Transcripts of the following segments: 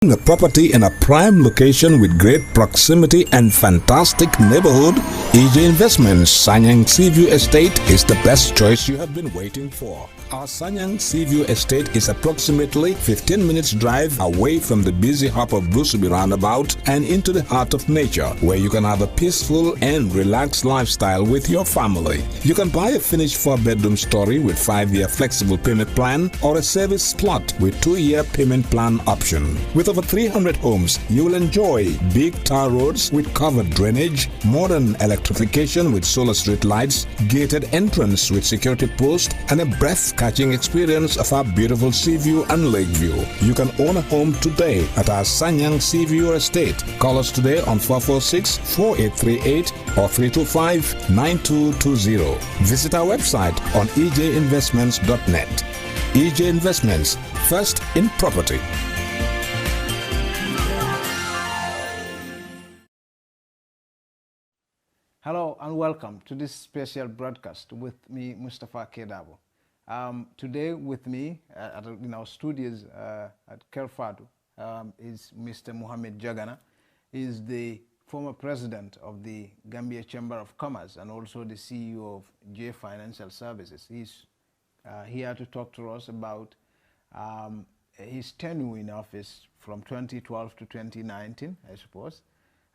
A property in a prime location with great proximity and fantastic neighborhood, EJ Investments Sanyang Seaview Estate is the best choice you have been waiting for. Our Sanyang Seaview Estate is approximately 15 minutes drive away from the busy hub of Brusubi roundabout and into the heart of nature, where you can have a peaceful and relaxed lifestyle with your family. You can buy a finished 4-bedroom story with 5-year flexible payment plan or a service plot with 2-year payment plan option. With over 300 homes, you will enjoy big tar roads with covered drainage, modern electrification with solar street lights, gated entrance with security post, and a breathtaking experience of our beautiful sea view and lake view. You can own a home today at our Sanyang Seaview Estate. Call us today on 446-4838 or 325-9220. Visit our website on ejinvestments.net. EJ Investments, first in property. Hello and welcome to this special broadcast with me, Mustafa Kedabo. Today with me in our studios at Kerr Fatou is Mr. Muhammed Jagana. He is the former president of the Gambia Chamber of Commerce and also the CEO of J Financial Services. He's here to talk to us about his tenure in office from 2012 to 2019, I suppose,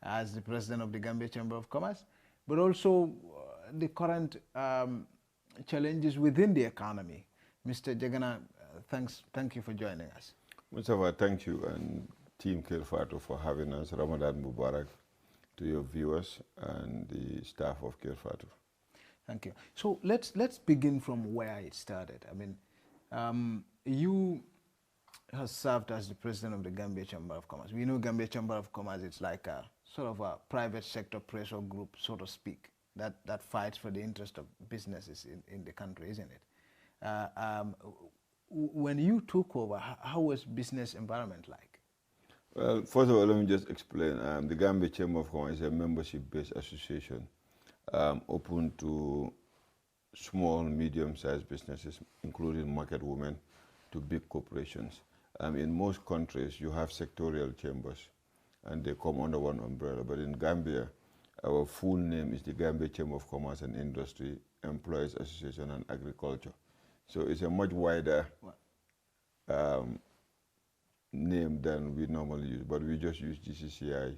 as the president of the Gambia Chamber of Commerce, but also the current challenges within the economy. Mr. Jagana, thank you for joining us. Mustafa, thank you, and Team Kerr Fatou for having us. Ramadan Mubarak to your viewers and the staff of Kerr Fatou. Thank you. So let's begin from where it started. I mean, you have served as the president of the Gambia Chamber of Commerce. We know Gambia Chamber of Commerce, it's like a sort of a private sector pressure group, so to speak, that fights for the interest of businesses in the country, isn't it? When you took over, how was business environment like? Well, first of all, let me just explain. The Gambia Chamber of Commerce is a membership-based association open to small, medium-sized businesses, including market women, to big corporations. In most countries, you have sectorial chambers, and they come under one umbrella. But in Gambia, our full name is the Gambia Chamber of Commerce and Industry, Employees Association and Agriculture. So it's a much wider name than we normally use, but we just use GCCI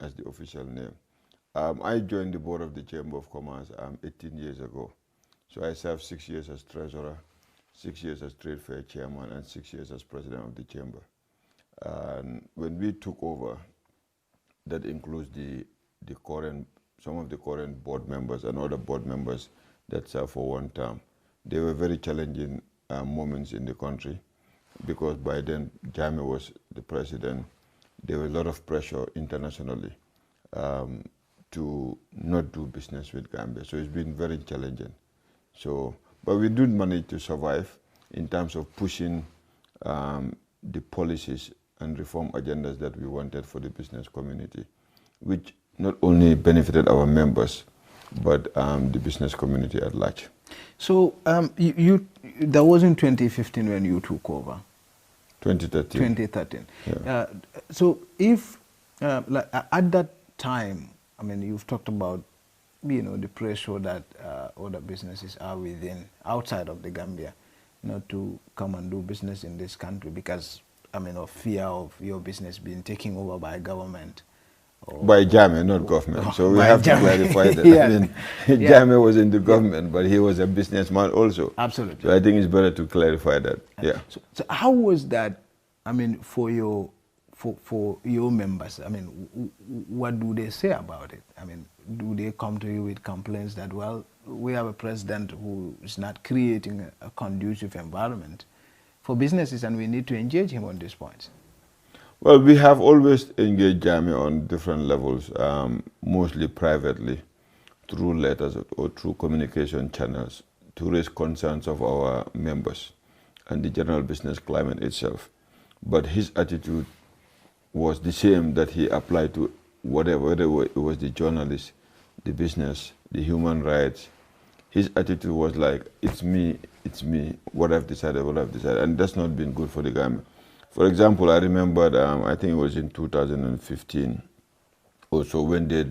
as the official name. I joined the board of the Chamber of Commerce 18 years ago. So I served 6 years as treasurer, 6 years as trade fair chairman, and 6 years as president of the chamber. And when we took over, that includes some of the current board members and other board members that served for one term. They were very challenging moments in the country because by then Jammeh was the president. There was a lot of pressure internationally to not do business with Gambia. So it's been very challenging. But we did manage to survive in terms of pushing the policies and reform agendas that we wanted for the business community, which not only benefited our members, but the business community at large. So that was in 2015 when you took over? 2013. 2013. Yeah. So if, like, at that time, I mean, you've talked about, the pressure that other businesses are outside of the Gambia, to come and do business in this country because, of fear of your business being taken over by government. By Jammeh, not government. So we have to clarify that. Yeah. Jammeh was in the government, but he was a businessman also. Absolutely. So I think it's better to clarify that. Yeah. So how was that, for your members? What do they say about it? Do they come to you with complaints that, well, we have a president who is not creating a conducive environment for businesses and we need to engage him on these points? Well, we have always engaged Jammeh on different levels, mostly privately, through letters or through communication channels, to raise concerns of our members and the general business climate itself. But his attitude was the same that he applied to whether it was the journalists, the business, the human rights. His attitude was like, it's me, what I've decided, and that's not been good for the Gambia. For example, I remembered, I think it was in 2015 also when they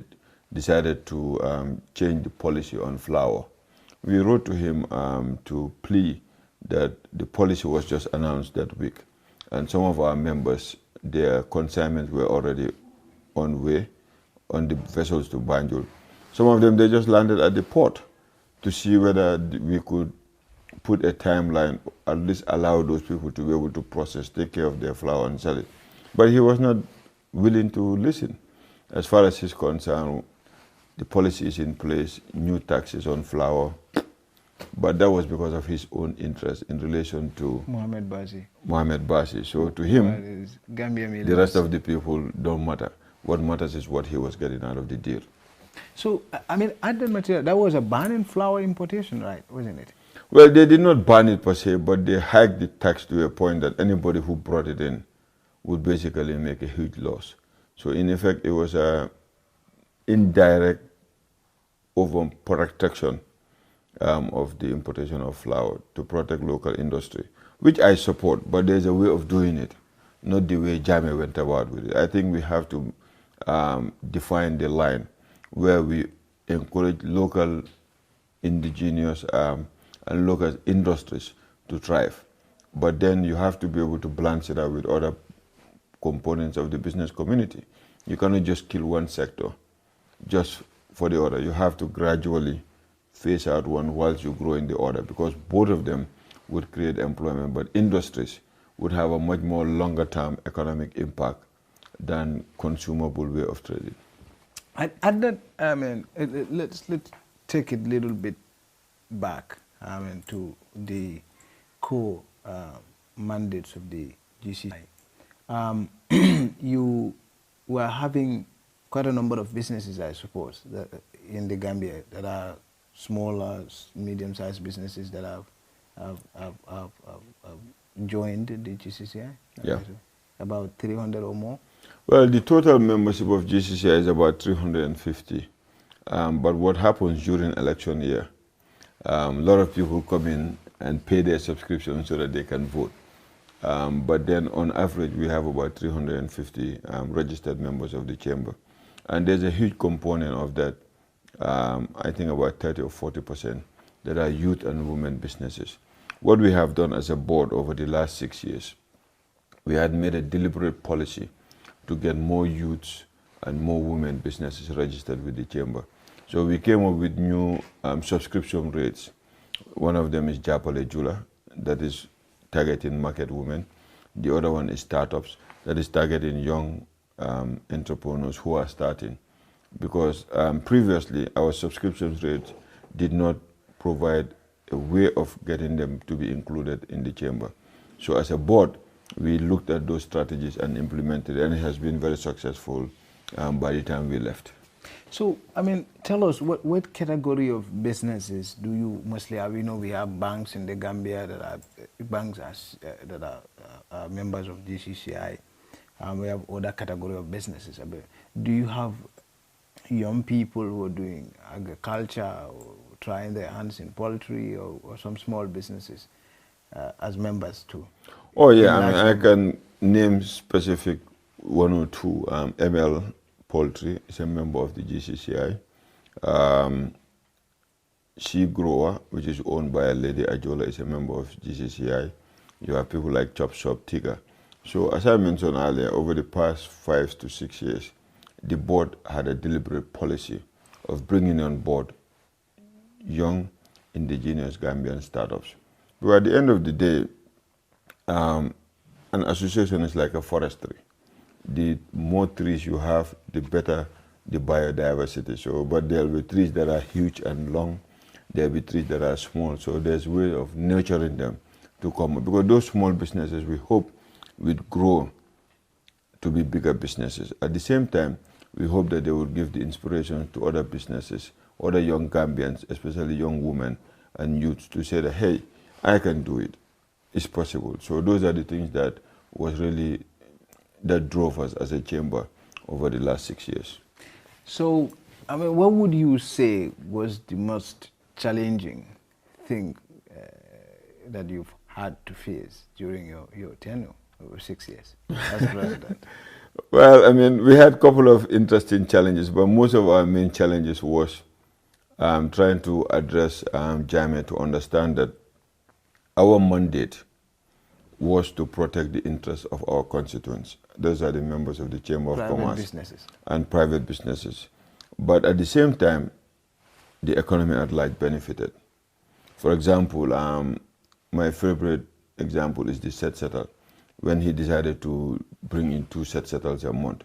decided to change the policy on flour. We wrote to him to plea that the policy was just announced that week. And some of our members, their consignments were already on way on the vessels to Banjul. Some of them, they just landed at the port to see whether we could put a timeline, at least allow those people to be able to process, take care of their flour and sell it. But he was not willing to listen. As far as he's concerned, the policy is in place, new taxes on flour, but that was because of his own interest in relation to Muhammed Bazi. Muhammed Bazi. So to him, Gambia the rest of the people don't matter. What matters is what he was getting out of the deal. So, I mean, at the material, that was a ban in flour importation, right? Wasn't it? Well, they did not ban it per se, but they hiked the tax to a point that anybody who brought it in would basically make a huge loss. So in effect, it was a indirect overprotection of the importation of flour to protect local industry, which I support, but there's a way of doing it, not the way Jame went about with it. I think we have to define the line where we encourage local indigenous and local industries to thrive. But then you have to be able to balance it out with other components of the business community. You cannot just kill one sector just for the other. You have to gradually phase out one whilst you grow in the other, because both of them would create employment, but industries would have a much more longer term economic impact than consumable way of trading. At that, I mean, let's take it a little bit back, I mean, to the core mandates of the GCCI. You were having quite a number of businesses, I suppose, that in the Gambia that are smaller, medium-sized businesses that have joined the GCCI. Yeah. About 300 or more. Well, the total membership of GCCI is about 350. But what happens during election year, a lot of people come in and pay their subscription so that they can vote. But then on average, we have about 350 registered members of the chamber. And there's a huge component of that, I think about 30 or 40%, that are youth and women businesses. What we have done as a board over the last 6 years, we had made a deliberate policy to get more youths and more women businesses registered with the chamber. So we came up with new subscription rates. One of them is Japale Jula, that is targeting market women. The other one is startups, that is targeting young entrepreneurs who are starting. Because previously our subscription rates did not provide a way of getting them to be included in the chamber. So as a board, we looked at those strategies and implemented it, and it has been very successful by the time we left. So, I mean, tell us, what category of businesses do you mostly have? You know, we have banks in the Gambia that are banks that are members of GCCI. We have other category of businesses. Do you have young people who are doing agriculture or trying their hands in poultry or some small businesses as members too? Oh yeah, I mean, I can name specific one or two. ML Poultry is a member of the GCCI. Sheep Grower, which is owned by a lady, Ajola, is a member of GCCI. You have people like Chop Shop, Tiga. So as I mentioned earlier, over the past 5 to 6 years, the board had a deliberate policy of bringing on board young indigenous Gambian startups. But at the end of the day, an association is like a forestry. The more trees you have, the better the biodiversity. So, but there will be trees that are huge and long. There will be trees that are small. So there's a way of nurturing them to come. Because those small businesses, we hope, will grow to be bigger businesses. At the same time, we hope that they will give the inspiration to other businesses, other young Gambians, especially young women and youths, to say that, hey, I can do it. It's possible. So those are the things that was really, that drove us as a chamber over the last 6 years. So, I mean, what would you say was the most challenging thing that you've had to face during your tenure 6 years as president? Well, I mean, we had a couple of interesting challenges, but most of our main challenges was trying to address Jammeh to understand that our mandate was to protect the interests of our constituents. Those are the members of the Chamber of Commerce businesses. And private businesses. But at the same time, the economy at large benefited. For example, my favorite example is the set settle. When he decided to bring in 2 set settles a month,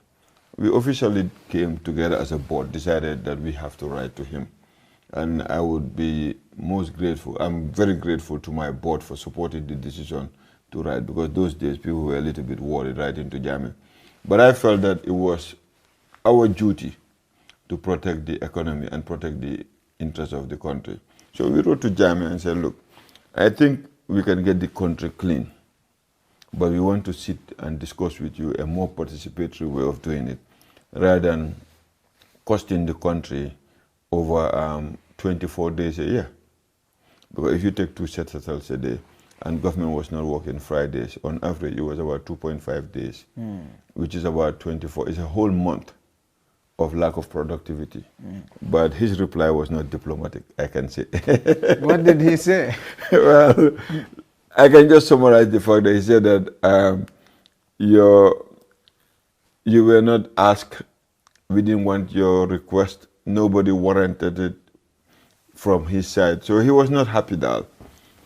we officially came together as a board, decided that we have to write to him. And I would be most grateful. I'm very grateful to my board for supporting the decision to write, because those days people were a little bit worried writing to Jammeh. But I felt that it was our duty to protect the economy and protect the interests of the country. So we wrote to Jammeh and said, look, I think we can get the country clean, but we want to sit and discuss with you a more participatory way of doing it, rather than costing the country over 24 days a year. Because if you take 2 set settles a day, and government was not working Fridays, on average it was about 2.5 days, which is about 24. It's a whole month of lack of productivity. But his reply was not diplomatic, I can say. What did he say? Well, I can just summarize the fact that he said that you were not asked, we didn't want your request, nobody warranted it from his side. So he was not happy that.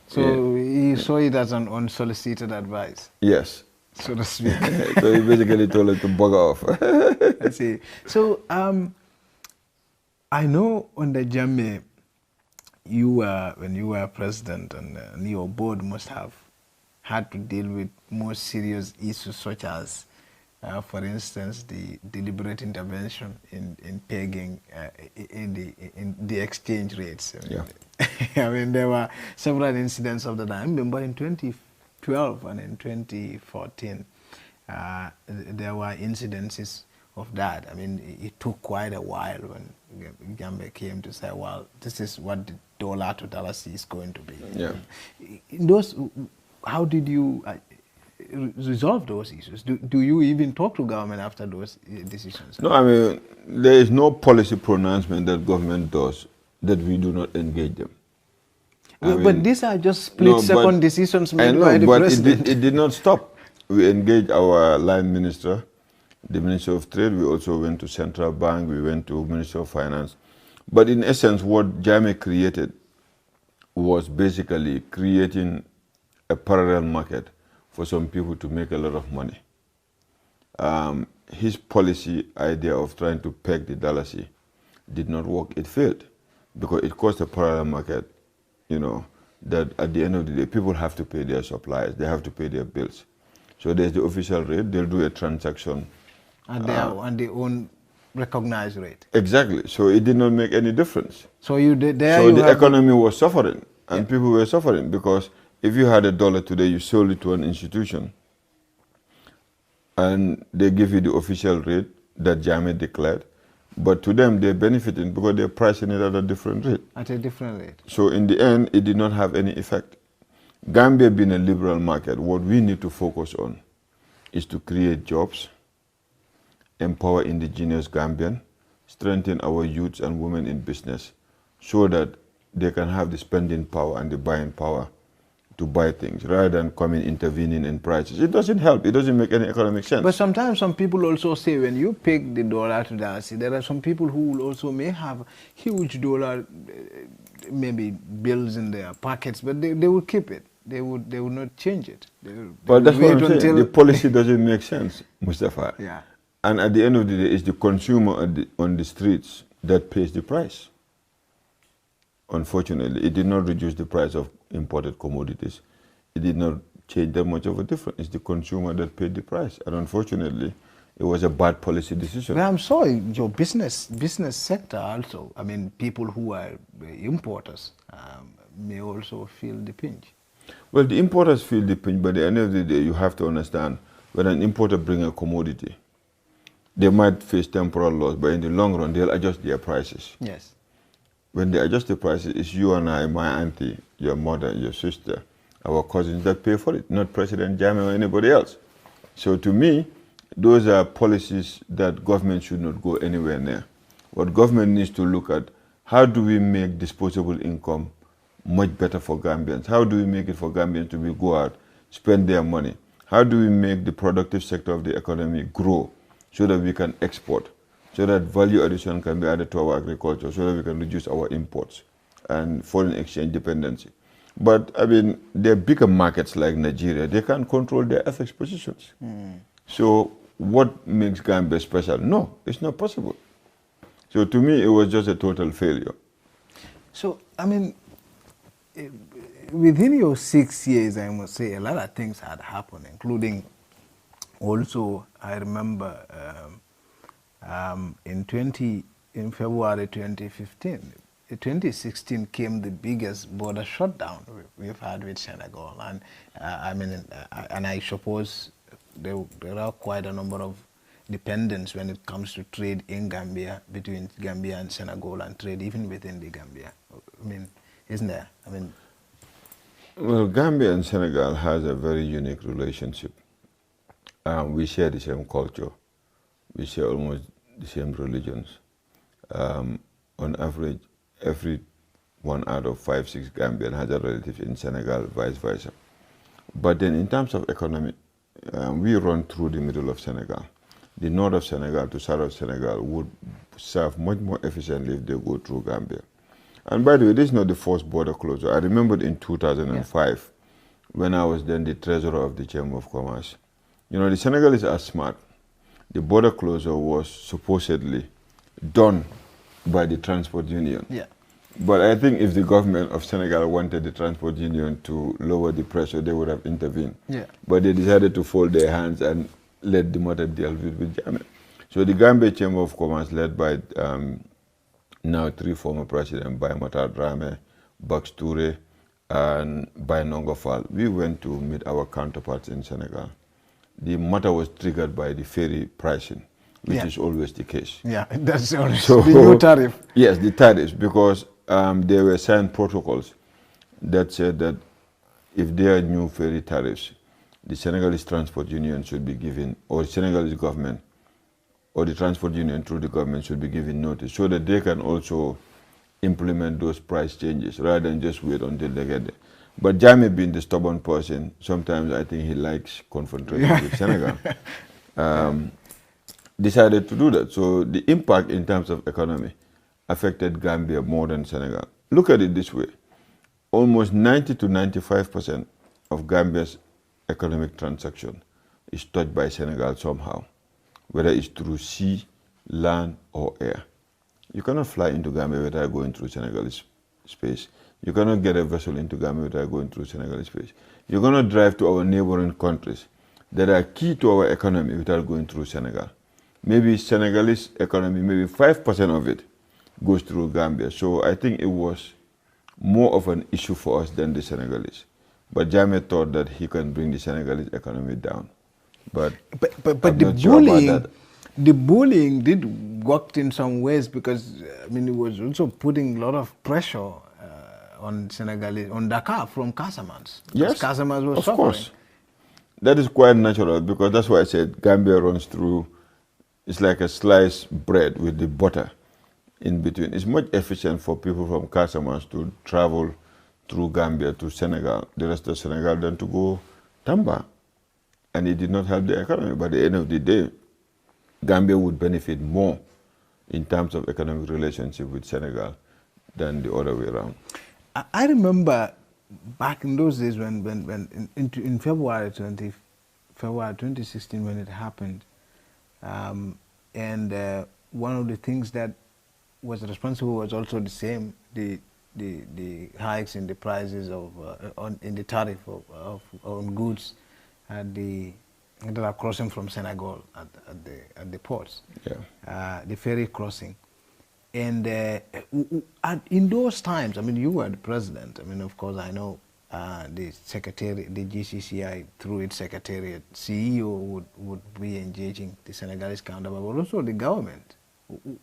So he saw it as an unsolicited advice. Yes. So to speak. So he basically told him to bug off. I see. So I know under Jammeh, when you were president, and your board must have had to deal with more serious issues such as, for instance, the deliberate intervention in pegging in the exchange rates. Yeah. I mean, there were several incidents of the time, but in 2012 and in 2014, there were incidences of that. I mean, it took quite a while when Jammeh came to say, well, this is what the dollar to dollar C is going to be. Yeah. In those, how did you resolve those issues? Do you even talk to government after those decisions? No, I mean, there is no policy pronouncement that government does that we do not engage them. But these are just split-second decisions made by the president. It did not stop. We engaged our line minister, the Minister of Trade. We also went to Central Bank. We went to Minister of Finance. But in essence, what Jammeh created was basically creating a parallel market for some people to make a lot of money. His policy idea of trying to peg the dollar C did not work. It failed because it caused a parallel market, you know, that at the end of the day, people have to pay their suppliers. They have to pay their bills. So there's the official rate. They'll do a transaction. And their own recognized rate. Exactly. So it did not make any difference. So the economy was suffering, and people were suffering because if you had $1 today, you sold it to an institution, and they give you the official rate that Jammeh declared, but to them they're benefiting because they're pricing it at a different rate. At a different rate. So in the end, it did not have any effect. Gambia being a liberal market, what we need to focus on is to create jobs, empower indigenous Gambian, strengthen our youths and women in business so that they can have the spending power and the buying power to buy things rather than coming intervening in prices. It doesn't help. It doesn't make any economic sense. But sometimes some people also say when you pick the dollar to dollar, there are some people who will also may have huge dollar, maybe bills in their pockets, but they will keep it. They would not change it. But that's what I'm saying. The policy doesn't make sense, Mustafa. Yeah. And at the end of the day, it's the consumer on the streets that pays the price. Unfortunately, it did not reduce the price of imported commodities. It did not change that much of a difference. It's the consumer that paid the price. And unfortunately, it was a bad policy decision. But I'm sorry, your business sector also, I mean, people who are importers may also feel the pinch. Well, the importers feel the pinch, but at the end of the day, you have to understand, when an importer brings a commodity, they might face temporal loss, but in the long run, they'll adjust their prices. Yes. When they adjust the prices, it's you and I, my auntie, your mother, your sister, our cousins that pay for it, not President Jammeh or anybody else. So to me, those are policies that government should not go anywhere near. What government needs to look at, how do we make disposable income much better for Gambians? How do we make it for Gambians to go out, spend their money? How do we make the productive sector of the economy grow so that we can export, so that value addition can be added to our agriculture, so that we can reduce our imports and foreign exchange dependency? But I mean, there are bigger markets like Nigeria. They can't control their FX positions. So what makes Gambia special? No, it's not possible. So to me, it was just a total failure. So, I mean, within your 6 years, I must say, a lot of things had happened, including also, I remember in February 2015, 2016 came the biggest border shutdown we've had with Senegal, and and I suppose there are quite a number of dependence when it comes to trade in Gambia, between Gambia and Senegal, and trade even within the Gambia. I mean, isn't there? I mean, well, Gambia and Senegal has a very unique relationship. We share the same culture. We share almost the same religions. On average, every 1 out of 5, 6 Gambian has a relative in Senegal, vice versa. But then in terms of economy, we run through the middle of Senegal. The north of Senegal to south of Senegal would serve much more efficiently if they go through Gambia. And by the way, this is not the first border closure. I remembered in 2005, when I was then the treasurer of the Chamber of Commerce. You know, the Senegalese are smart. The border closure was supposedly done by the transport union. yeah. But I think if the government of Senegal wanted the transport union to lower the pressure, they would have intervened. Yeah. But they decided to fold their hands and let the matter deal with Jammeh. So the Gambia Chamber of Commerce, led by now 3 former presidents, Baye Matar Dramé, Bax Touré, and Baye Nongo Fall, we went to meet our counterparts in Senegal. The matter was triggered by the ferry pricing, which is always the case. Yeah, that's always the new tariff. Yes, the tariffs, because there were signed protocols that said that if there are new ferry tariffs, the Senegalese Transport Union should be given, or Senegalese government, or the transport union through the government should be given notice so that they can also implement those price changes rather than just wait until they get there. But Jammeh, being the stubborn person, sometimes I think he likes confrontation with Senegal, decided to do that. So the impact in terms of economy affected Gambia more than Senegal. Look at it this way. Almost 90 to 95% of Gambia's economic transaction is touched by Senegal somehow, whether it's through sea, land, or air. You cannot fly into Gambia without going through Senegalese space. You cannot get a vessel into Gambia without going through Senegalese space. You cannot drive to our neighboring countries that are key to our economy without going through Senegal. Maybe Senegalese economy, maybe 5% of it goes through Gambia. So I think it was more of an issue for us than the Senegalese. But Jammeh thought that he can bring the Senegalese economy down. But the bullying did work in some ways, because I mean, it was also putting a lot of pressure on Senegalese, on Dakar from Casamance. Yes, Casamance was of suffering. course. That is quite natural, because that's why I said Gambia runs through. It's like a sliced bread with the butter in between. It's much efficient for people from Casamance to travel through Gambia to Senegal, the rest of Senegal, than to go Tamba. And it did not help the economy. But at the end of the day, Gambia would benefit more in terms of economic relationship with Senegal than the other way around. I remember back in those days when in February 2016 when it happened, and one of the things that was responsible was also the same, the hikes in the prices of in the tariff on goods that are crossing from Senegal at the ports, the ferry crossing. And in those times, I mean, you were the president. I mean, of course, I know the secretary, the GCCI, through its secretariat, CEO would be engaging the Senegalese counterpart, but also the government.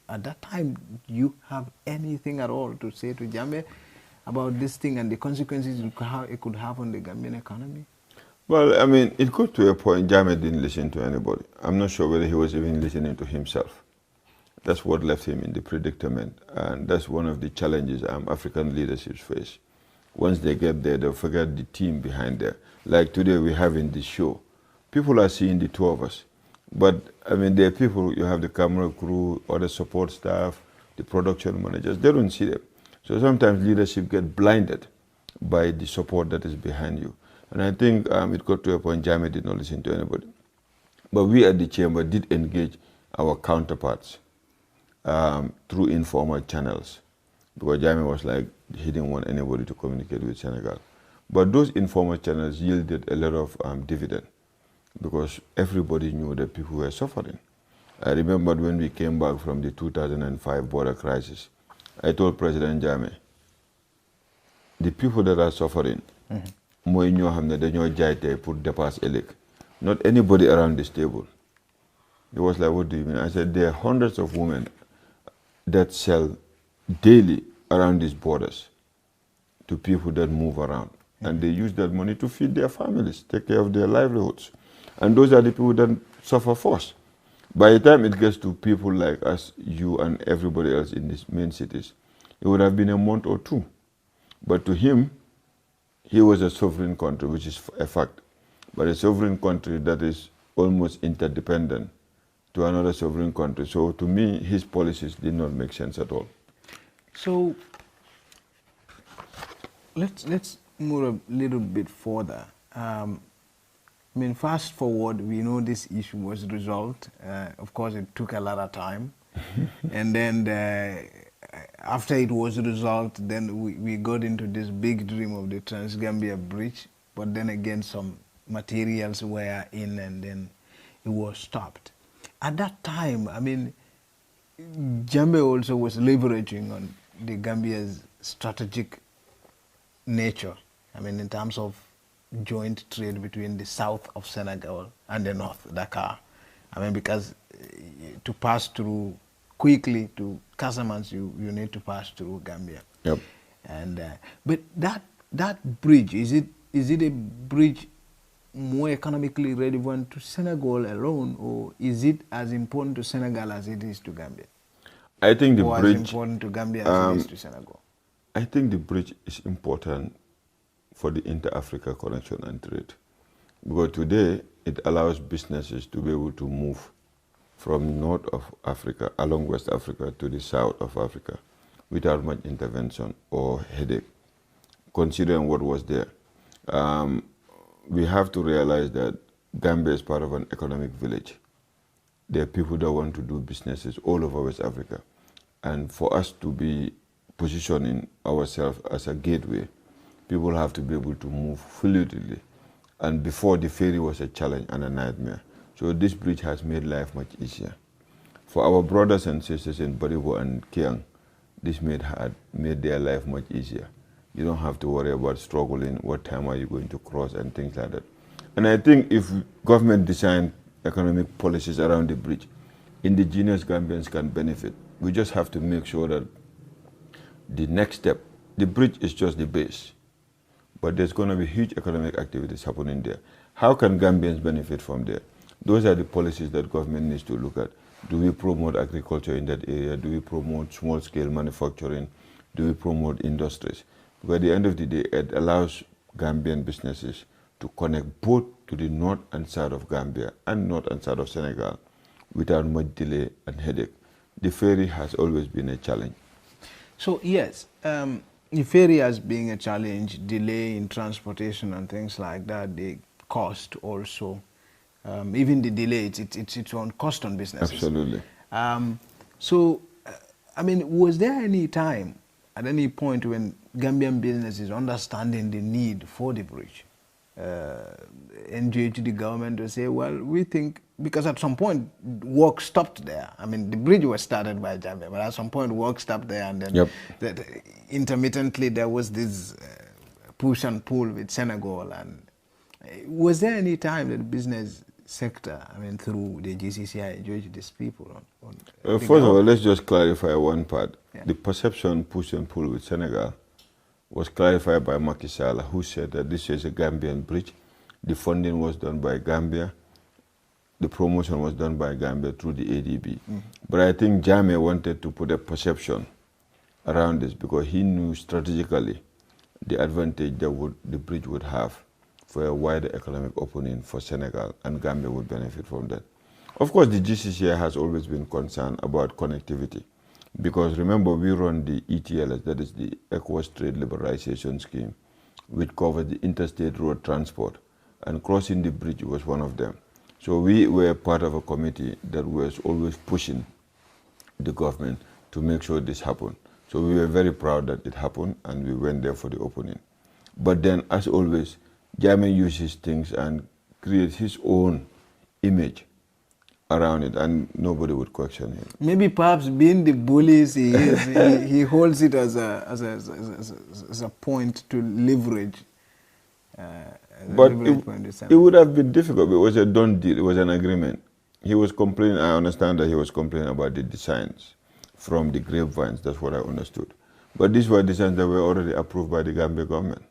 At that time, do you have anything at all to say to Jammeh about this thing and the consequences it could have on the Gambian economy? Well, I mean, it got to a point Jammeh didn't listen to anybody. I'm not sure whether he was even listening to himself. That's what left him in the predicament. And that's one of the challenges African leaderships face. Once they get there, they'll forget the team behind there. Like today we have in this show. People are seeing the two of us. But, I mean, there are people, you have the camera crew, other support staff, the production managers, they don't see them. So sometimes leadership get blinded by the support that is behind you. And I think it got to a point Jammeh did not listen to anybody. But we at the chamber did engage our counterparts through informal channels. Because Jammeh was like, he didn't want anybody to communicate with Senegal. But those informal channels yielded a lot of dividend because everybody knew that people were suffering. I remember when we came back from the 2005 border crisis, I told President Jammeh, the people that are suffering, mooy ñoo xam ne dañoo jaay tey pour dépasse ëllëg. Not anybody around this table. He was like, what do you mean? I said, there are hundreds of women that sell daily around these borders to people that move around. And they use that money to feed their families, take care of their livelihoods. And those are the people that suffer first. By the time it gets to people like us, you and everybody else in these main cities, it would have been a month or two. But to him, he was a sovereign country, which is a fact. But a sovereign country that is almost interdependent to another sovereign country. So to me, his policies did not make sense at all. So let's move a little bit further. I mean, fast forward, we know this issue was resolved. Of course, it took a lot of time. And then after it was resolved, then we got into this big dream of the Trans-Gambia Bridge. But then again, some materials were in and then it was stopped. At that time, I mean, Jammeh also was leveraging on the Gambia's strategic nature. I mean, in terms of joint trade between the south of Senegal and the north, Dakar. I mean, because to pass through quickly to Casamance, you need to pass through Gambia. Yep. And but that bridge, is it a bridge more economically relevant to Senegal alone, or is it as important to Senegal as it is to Gambia? I think the or bridge as important to Gambia as it is to Senegal. I think the bridge is important for the inter-Africa connection and trade. Because today, it allows businesses to be able to move from north of Africa, along West Africa, to the south of Africa without much intervention or headache, considering what was there. We have to realize that Gambia is part of an economic village. There are people that want to do businesses all over West Africa. And for us to be positioning ourselves as a gateway, people have to be able to move fluidly. And before, the ferry was a challenge and a nightmare. So this bridge has made life much easier. For our brothers and sisters in Baribo and Kiang, this made their life much easier. You don't have to worry about struggling, what time are you going to cross and things like that. And I think if government designed economic policies around the bridge, indigenous Gambians can benefit. We just have to make sure that the next step, the bridge is just the base, but there's going to be huge economic activities happening there. How can Gambians benefit from there? Those are the policies that government needs to look at. Do we promote agriculture in that area? Do we promote small-scale manufacturing? Do we promote industries? Because at the end of the day, it allows Gambian businesses to connect both to the north and south of Gambia and north and south of Senegal without much delay and headache. The ferry has always been a challenge. So yes, the ferry as being a challenge, delay in transportation and things like that, the cost also, even the delay, it's its own cost on businesses. Absolutely. I mean, was there any time, at any point when Gambian businesses understanding the need for the bridge, engage the government to say, well, we think, because at some point work stopped there. I mean, the bridge was started by Jammeh, but at some point work stopped there, and then that intermittently there was this push and pull with Senegal. And was there any time that the business sector, I mean, through the GCCI, engaged these people on first of all, let's just clarify one part. Yeah. The perception push and pull with Senegal was clarified by Macky Sall, who said that this is a Gambian bridge The funding was done by Gambia. The promotion was done by Gambia through the ADB. But I think Jammeh wanted to put a perception around this because he knew strategically the advantage that the bridge would have for a wider economic opening for Senegal, and Gambia would benefit from that. Of course, the GCCI has always been concerned about connectivity because remember, we run the ETLS, that is the ECOWAS Trade Liberalization Scheme, which covers the interstate road transport, and crossing the bridge was one of them. So we were part of a committee that was always pushing the government to make sure this happened. So we were very proud that it happened, and we went there for the opening. But then, as always, Jammeh uses things and creates his own image around it, and nobody would question him. Maybe perhaps being the bullies he is, he holds it as a point to leverage. But it would have been difficult. It was a done deal. It was an agreement. He was complaining. I understand that he was complaining about the designs from the grapevines. That's what I understood. But these were designs that were already approved by the Gambia government.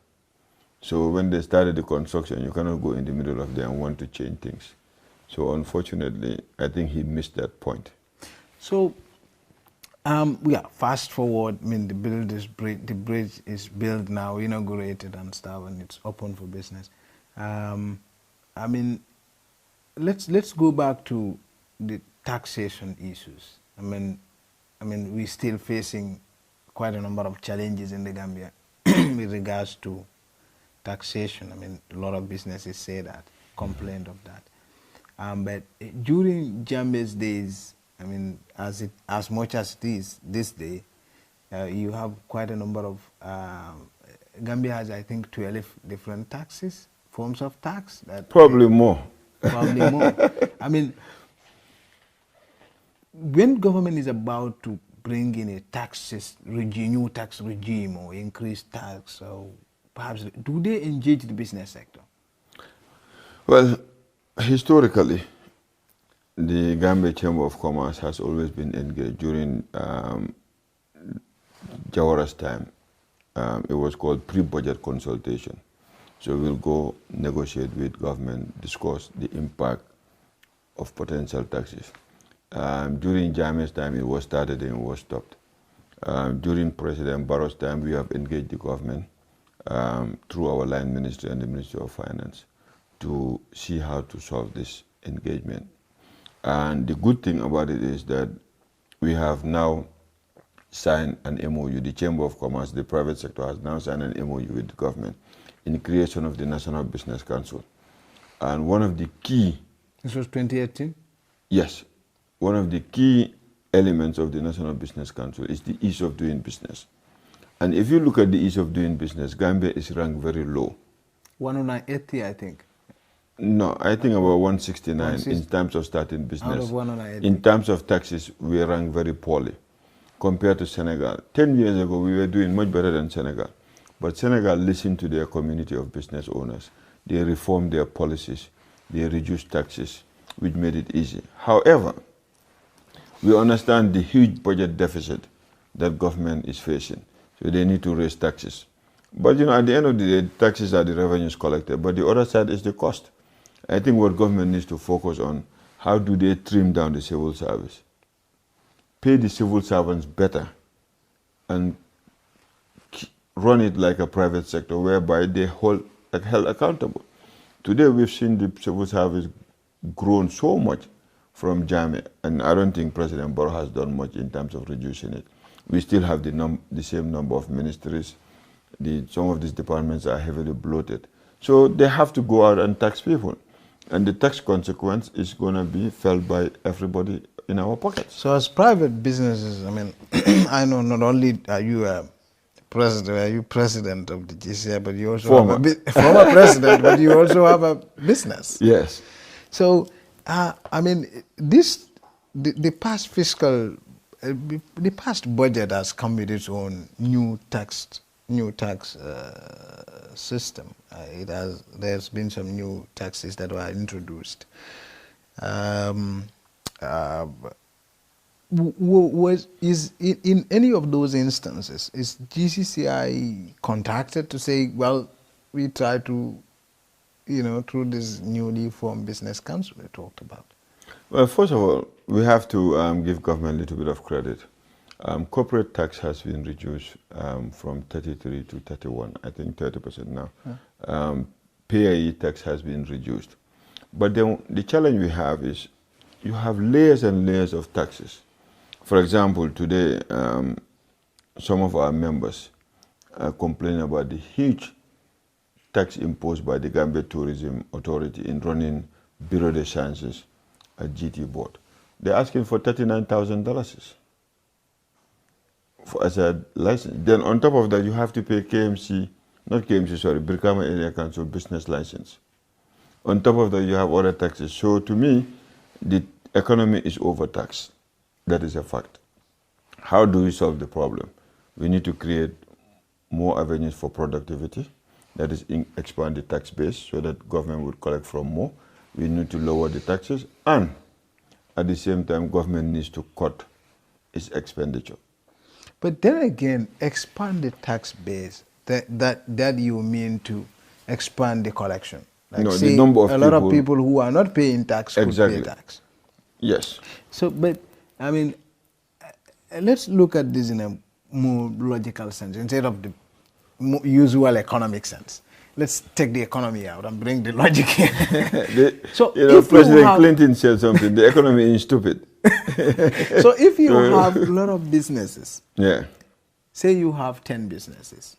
So when they started the construction, you cannot go in the middle of them and want to change things. So unfortunately, I think he missed that point. So, yeah, fast forward, I mean, the bridge is built now, inaugurated and stuff, and it's open for business. I mean, let's go back to the taxation issues. I mean, we're still facing quite a number of challenges in the Gambia with regards to taxation. I mean, a lot of businesses say that, complain of that. But during Jammeh's days, I mean, as much as it is this day, you have quite a number of, Gambia has, I think, 12 different forms of tax. Probably more. Probably more. I mean, when government is about to bring in a new tax regime or increase tax, or perhaps, do they engage the business sector? Well, historically, the Gambia Chamber of Commerce has always been engaged. During Jawara's time, it was called pre-budget consultation. So we'll go negotiate with government, discuss the impact of potential taxes. During Jammeh's time, it was started and it was stopped. During President Barrow's time, we have engaged the government through our line ministry and the Ministry of Finance to see how to solve this engagement. And the good thing about it is that we have now signed an MOU. The Chamber of Commerce, the private sector, has now signed an MOU with the government in the creation of the National Business Council. And one of the key... This was 2018? Yes. One of the key elements of the National Business Council is the ease of doing business. And if you look at the ease of doing business, Gambia is ranked very low. 180, I think. No, I think about 169 in terms of starting business. Out of 180. In terms of taxes, we rank very poorly compared to Senegal. 10 years ago, we were doing much better than Senegal. But Senegal listened to their community of business owners. They reformed their policies. They reduced taxes, which made it easy. However, we understand the huge budget deficit that government is facing. So they need to raise taxes. But at the end of the day, taxes are the revenues collected, but the other side is the cost. I think what government needs to focus on, how do they trim down the civil service? Pay the civil servants better and run it like a private sector whereby they held accountable. Today we've seen the civil service grown so much from Jammeh, and I don't think President Barrow has done much in terms of reducing it. We still have the same number of ministries. Some of these departments are heavily bloated. So they have to go out and tax people. And the tax consequence is going to be felt by everybody in our pockets. So as private businesses, I mean, I know not only are you president of the GCCI, but you also have former president, but you also have a business. Yes. So, I mean, the past fiscal, the past budget has come with its own new tax system. There's been some new taxes that were introduced. Is in any of those instances, is GCCI contacted to say, well, we try to through this newly formed business council we talked about? Well, first of all, we have to give government a little bit of credit. Corporate tax has been reduced from 33 to 31, I think 30% now. PAE tax has been reduced. But then the challenge we have is you have layers and layers of taxes. For example, today, some of our members complain about the huge tax imposed by the Gambia Tourism Authority in running Bureau de Changes at GT board. They're asking for $39,000 as a license. Then on top of that, you have to pay Brikama Area Council business license. On top of that, you have other taxes. So to me, the economy is overtaxed. That is a fact. How do we solve the problem? We need to create more avenues for productivity. That is, expand the tax base so that government would collect from more. We need to lower the taxes, and at the same time, government needs to cut its expenditure. But then again, expand the tax base. That you mean to expand the collection? Like No, say the number of a lot of people who are not paying tax could pay tax. Yes. So, but I mean, let's look at this in a more logical sense instead of the usual economic sense. Let's take the economy out and bring the logic in. So President Clinton said something, the economy is stupid. So if you have a lot of businesses, yeah, say you have 10 businesses,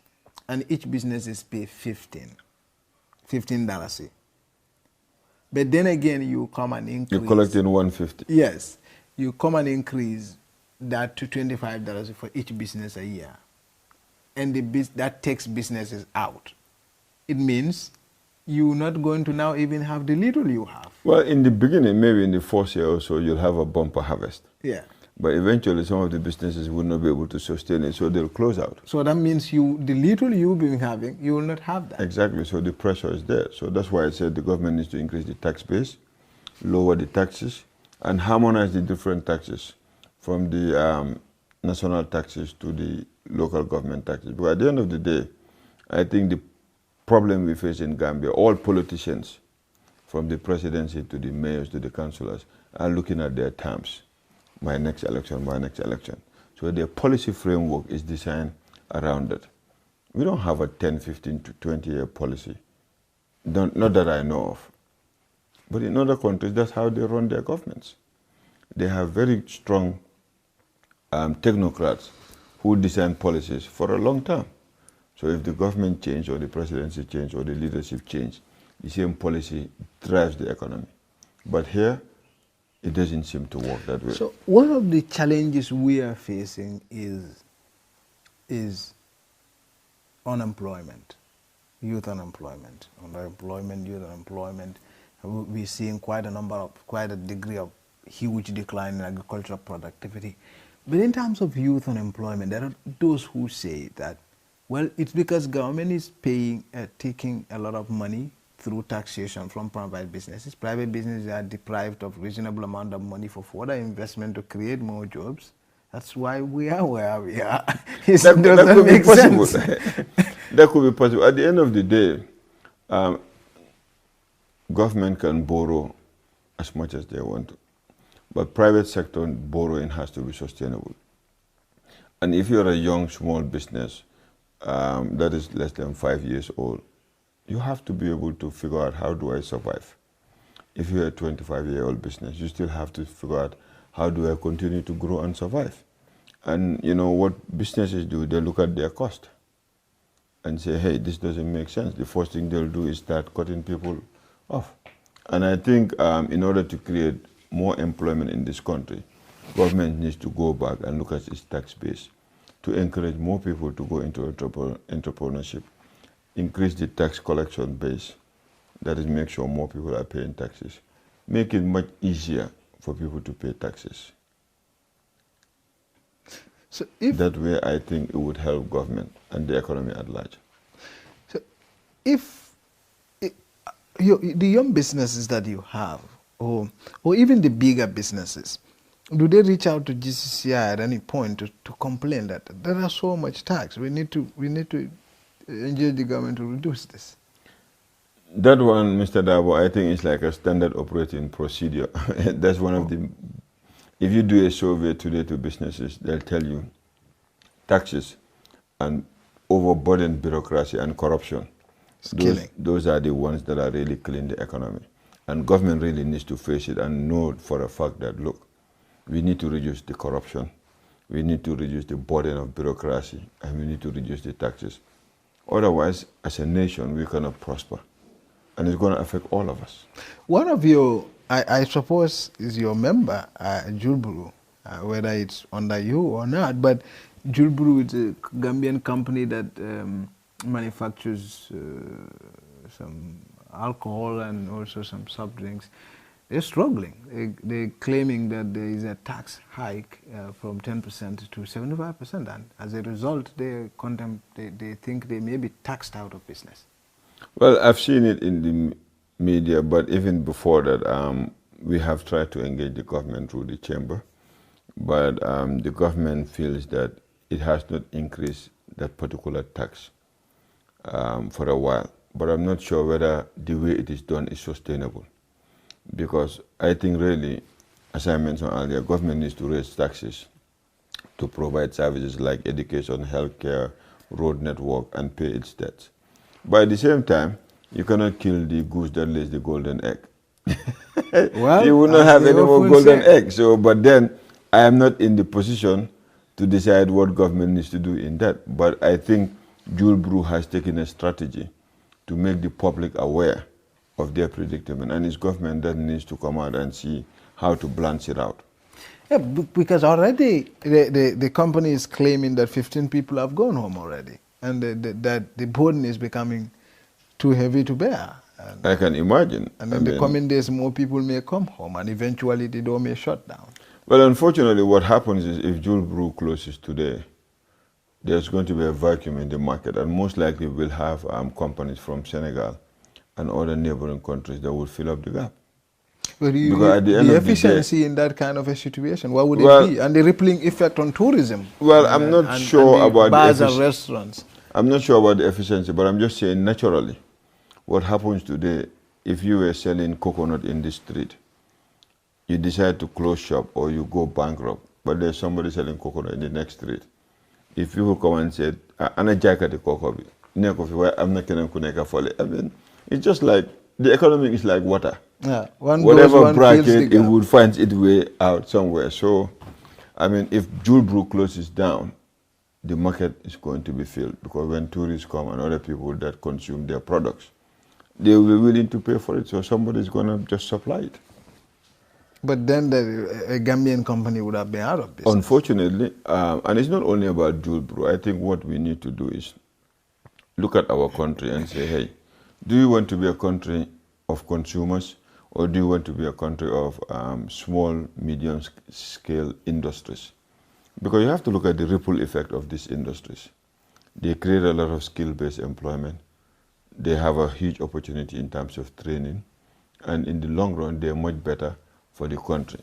and each business is pay $15. But then again, you come and increase. You're collecting $150. Yes. You come and increase that to $25 for each business a year. And that takes businesses out. It means you're not going to now even have the little you have. Well, in the beginning, maybe in the first year or so, you'll have a bumper harvest. Yeah. But eventually, some of the businesses will not be able to sustain it, so they'll close out. So that means the little you've been having, you will not have that. Exactly. So the pressure is there. So that's why I said the government needs to increase the tax base, lower the taxes, and harmonize the different taxes from the national taxes to the local government taxes. But at the end of the day, I think the problem we face in Gambia, all politicians, from the presidency to the mayors to the councillors, are looking at their terms. My next election, my next election. So their policy framework is designed around that. We don't have a 10, 15 to 20-year policy. Not that I know of. But in other countries, that's how they run their governments. They have very strong technocrats who design policies for a long time. So if the government change or the presidency change or the leadership change, the same policy drives the economy. But here, it doesn't seem to work that way. So one of the challenges we are facing is unemployment, youth unemployment, underemployment, youth unemployment. We're seeing quite a degree of huge decline in agricultural productivity. But in terms of youth unemployment, there are those who say that, well, it's because government is taking a lot of money through taxation from private businesses. Private businesses are deprived of reasonable amount of money for further investment to create more jobs. That's why we are where we are. That could be possible. That could be possible. At the end of the day, government can borrow as much as they want to. But private sector borrowing has to be sustainable. And if you're a young, small business that is less than 5 years old, you have to be able to figure out, how do I survive? If you're a 25-year-old business, you still have to figure out, how do I continue to grow and survive? And you know what businesses do? They look at their cost and say, hey, this doesn't make sense. The first thing they'll do is start cutting people off. And I think in order to create more employment in this country, government needs to go back and look at its tax base to encourage more people to go into entrepreneurship, increase the tax collection base, that is, make sure more people are paying taxes, make it much easier for people to pay taxes. So that way, I think it would help government and the economy at large. So if the young businesses that you have, or even the bigger businesses, do they reach out to GCCI at any point to complain that there are so much tax? We need to engage the government to reduce this. That one, Mr. Dabo, I think is like a standard operating procedure. That's one of the, if you do a survey today to businesses, they'll tell you taxes and overburdened bureaucracy and corruption. Those are the ones that are really killing the economy. And government really needs to face it and know for a fact that, look, we need to reduce the corruption, we need to reduce the burden of bureaucracy, and we need to reduce the taxes. Otherwise, as a nation, we cannot prosper. And it's going to affect all of us. One of your, I suppose, is your member, Julburu, whether it's under you or not, but Julburu is a Gambian company that manufactures some alcohol and also some soft drinks. They're struggling. They're claiming that there is a tax hike from 10% to 75%, and as a result, they think they may be taxed out of business. Well, I've seen it in the media, but even before that, we have tried to engage the government through the chamber, but the government feels that it has not increased that particular tax for a while. But I'm not sure whether the way it is done is sustainable, because I think really, as I mentioned earlier, government needs to raise taxes to provide services like education, healthcare, road network, and pay its debts. But at the same time, you cannot kill the goose that lays the golden egg. Well, you will not have any more golden eggs. So, but then I am not in the position to decide what government needs to do in that. But I think Julburu has taken a strategy to make the public aware of their predicament, and it's government that needs to come out and see how to balance it out. Yeah, because already the company is claiming that 15 people have gone home already, and that the burden is becoming too heavy to bear. And I can imagine. And in the coming days, more people may come home, and eventually the door may shut down. Well, unfortunately, what happens is if Julburu closes today, there's going to be a vacuum in the market, and most likely we'll have companies from Senegal and other neighboring countries that will fill up the gap. But the efficiency in that kind of a situation, what would it be? And the rippling effect on tourism. Well, I'm not sure about bars and restaurants. I'm not sure about the efficiency, but I'm just saying naturally, what happens today, if you were selling coconut in the street, you decide to close shop or you go bankrupt, but there's somebody selling coconut in the next street. If people come and say, "Ana jacket the coconut," I'm not going to I mean, it's just like the economy is like water. Yeah, whatever bracket, it would find its way out somewhere. So, I mean, if Julburu closes down, the market is going to be filled, because when tourists come and other people that consume their products, they will be willing to pay for it. So somebody is going to just supply it. But then a Gambian company would have been out of business. Unfortunately, and it's not only about Julburu. I think what we need to do is look at our country and say, hey, do you want to be a country of consumers, or do you want to be a country of small, medium-scale industries? Because you have to look at the ripple effect of these industries. They create a lot of skill-based employment. They have a huge opportunity in terms of training. And in the long run, they're much better for the country.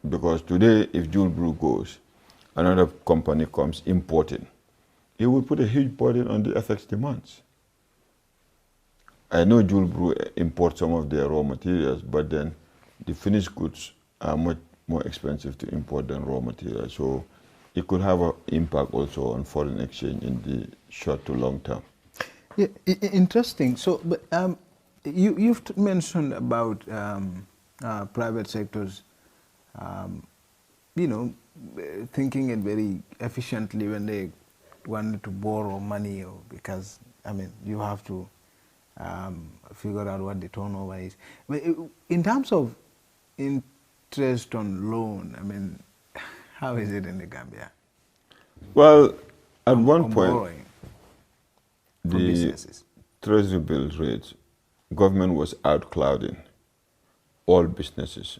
Because today, if Julburu goes, another company comes importing, it will put a huge burden on the FX demands. I know Julburu imports some of their raw materials, but then the finished goods are much more expensive to import than raw materials. So it could have an impact also on foreign exchange in the short to long term. Yeah, interesting. So, but you've mentioned about private sectors, you know, thinking it very efficiently when they wanted to borrow money, or because, I mean, you have to figure out what the turnover is. But in terms of interest on loan, I mean, how is it in the Gambia? Well, at one point, borrowing the businesses. treasury bill rates, government was outclouding all businesses,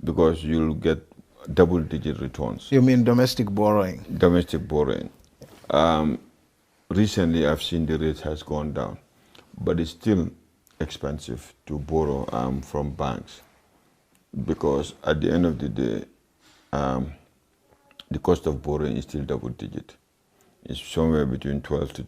because you'll get double-digit returns. You mean domestic borrowing? Domestic borrowing. Recently, I've seen the rate has gone down, but it's still expensive to borrow from banks, because at the end of the day, the cost of borrowing is still double-digit. It's somewhere between 12 to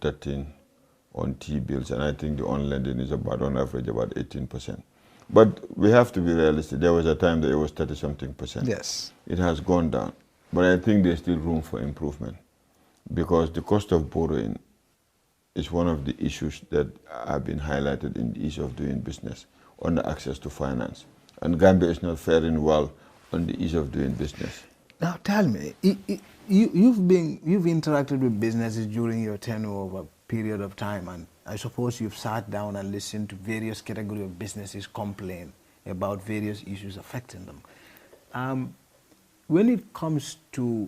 on T-bills, and I think the on-lending is about, on average, about 18%. But we have to be realistic. There was a time that it was 30-something%. Yes. It has gone down. But I think there's still room for improvement because the cost of borrowing is one of the issues that have been highlighted in the ease of doing business on the access to finance. And Gambia is not faring well on the ease of doing business. Now tell me, you've interacted with businesses during your tenure over a period of time, and I suppose you've sat down and listened to various categories of businesses complain about various issues affecting them. When it comes to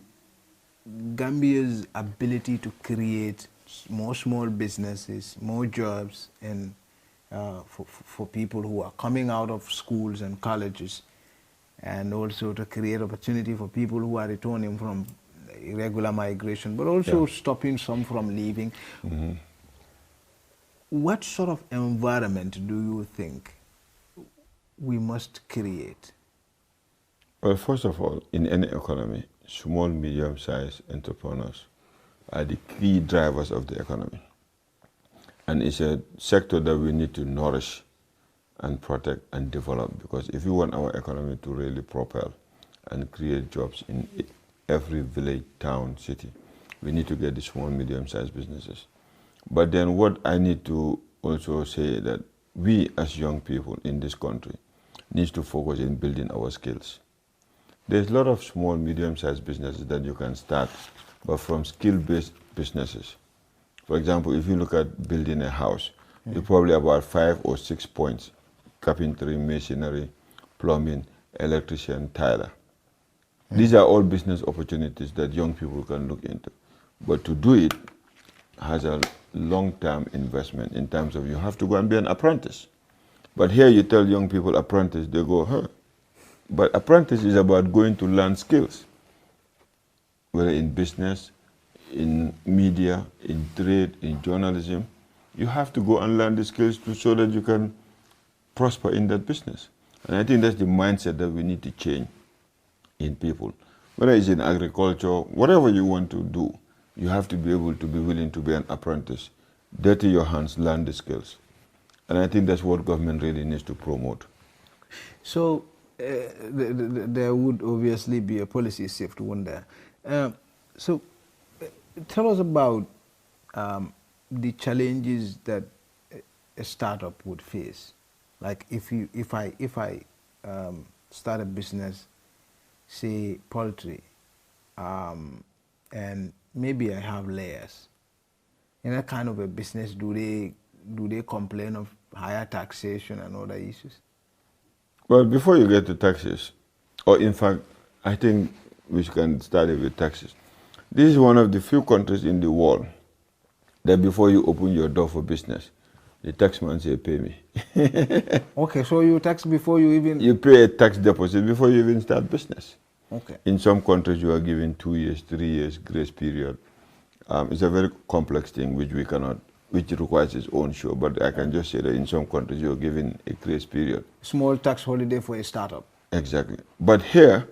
Gambia's ability to create more small businesses, more jobs, and for people who are coming out of schools and colleges, and also to create opportunity for people who are returning from irregular migration, but also stopping some from leaving. Mm-hmm. What sort of environment do you think we must create? Well, first of all, in any economy, small, medium-sized entrepreneurs are the key drivers of the economy. And it's a sector that we need to nourish and protect and develop, because if we want our economy to really propel and create jobs in every village, town, city, we need to get the small, medium-sized businesses. But then what I need to also say that we as young people in this country need to focus in building our skills. There's a lot of small, medium-sized businesses that you can start, but from skill-based businesses. For example, if you look at building a house, you're probably about 5 or 6 points: carpentry, masonry, plumbing, electrician, tiler. These are all business opportunities that young people can look into. But to do it has a long-term investment in terms of you have to go and be an apprentice. But here you tell young people apprentice, they go, huh. But apprentice is about going to learn skills, whether in business, in media, in trade, in journalism. You have to go and learn the skills so that you can prosper in that business. And I think that's the mindset that we need to change in people. Whether it's in agriculture, whatever you want to do, you have to be able to be willing to be an apprentice. Dirty your hands, learn the skills. And I think that's what government really needs to promote. So there would obviously be a policy shift, wouldn't there? So tell us about the challenges that a startup would face. Like if I start a business, say poultry, and maybe I have layers. In that kind of a business, do they complain of higher taxation and other issues? Well, before you get to taxes, or in fact, I think we can start with taxes. This is one of the few countries in the world that before you open your door for business, the taxman say, pay me. Okay, so you tax before you even... You pay a tax deposit before you even start business. Okay. In some countries, you are given 2 years, 3 years grace period. It's a very complex thing which requires its own show, but I can just say that in some countries, you're given a grace period. Small tax holiday for a startup. Exactly. But here,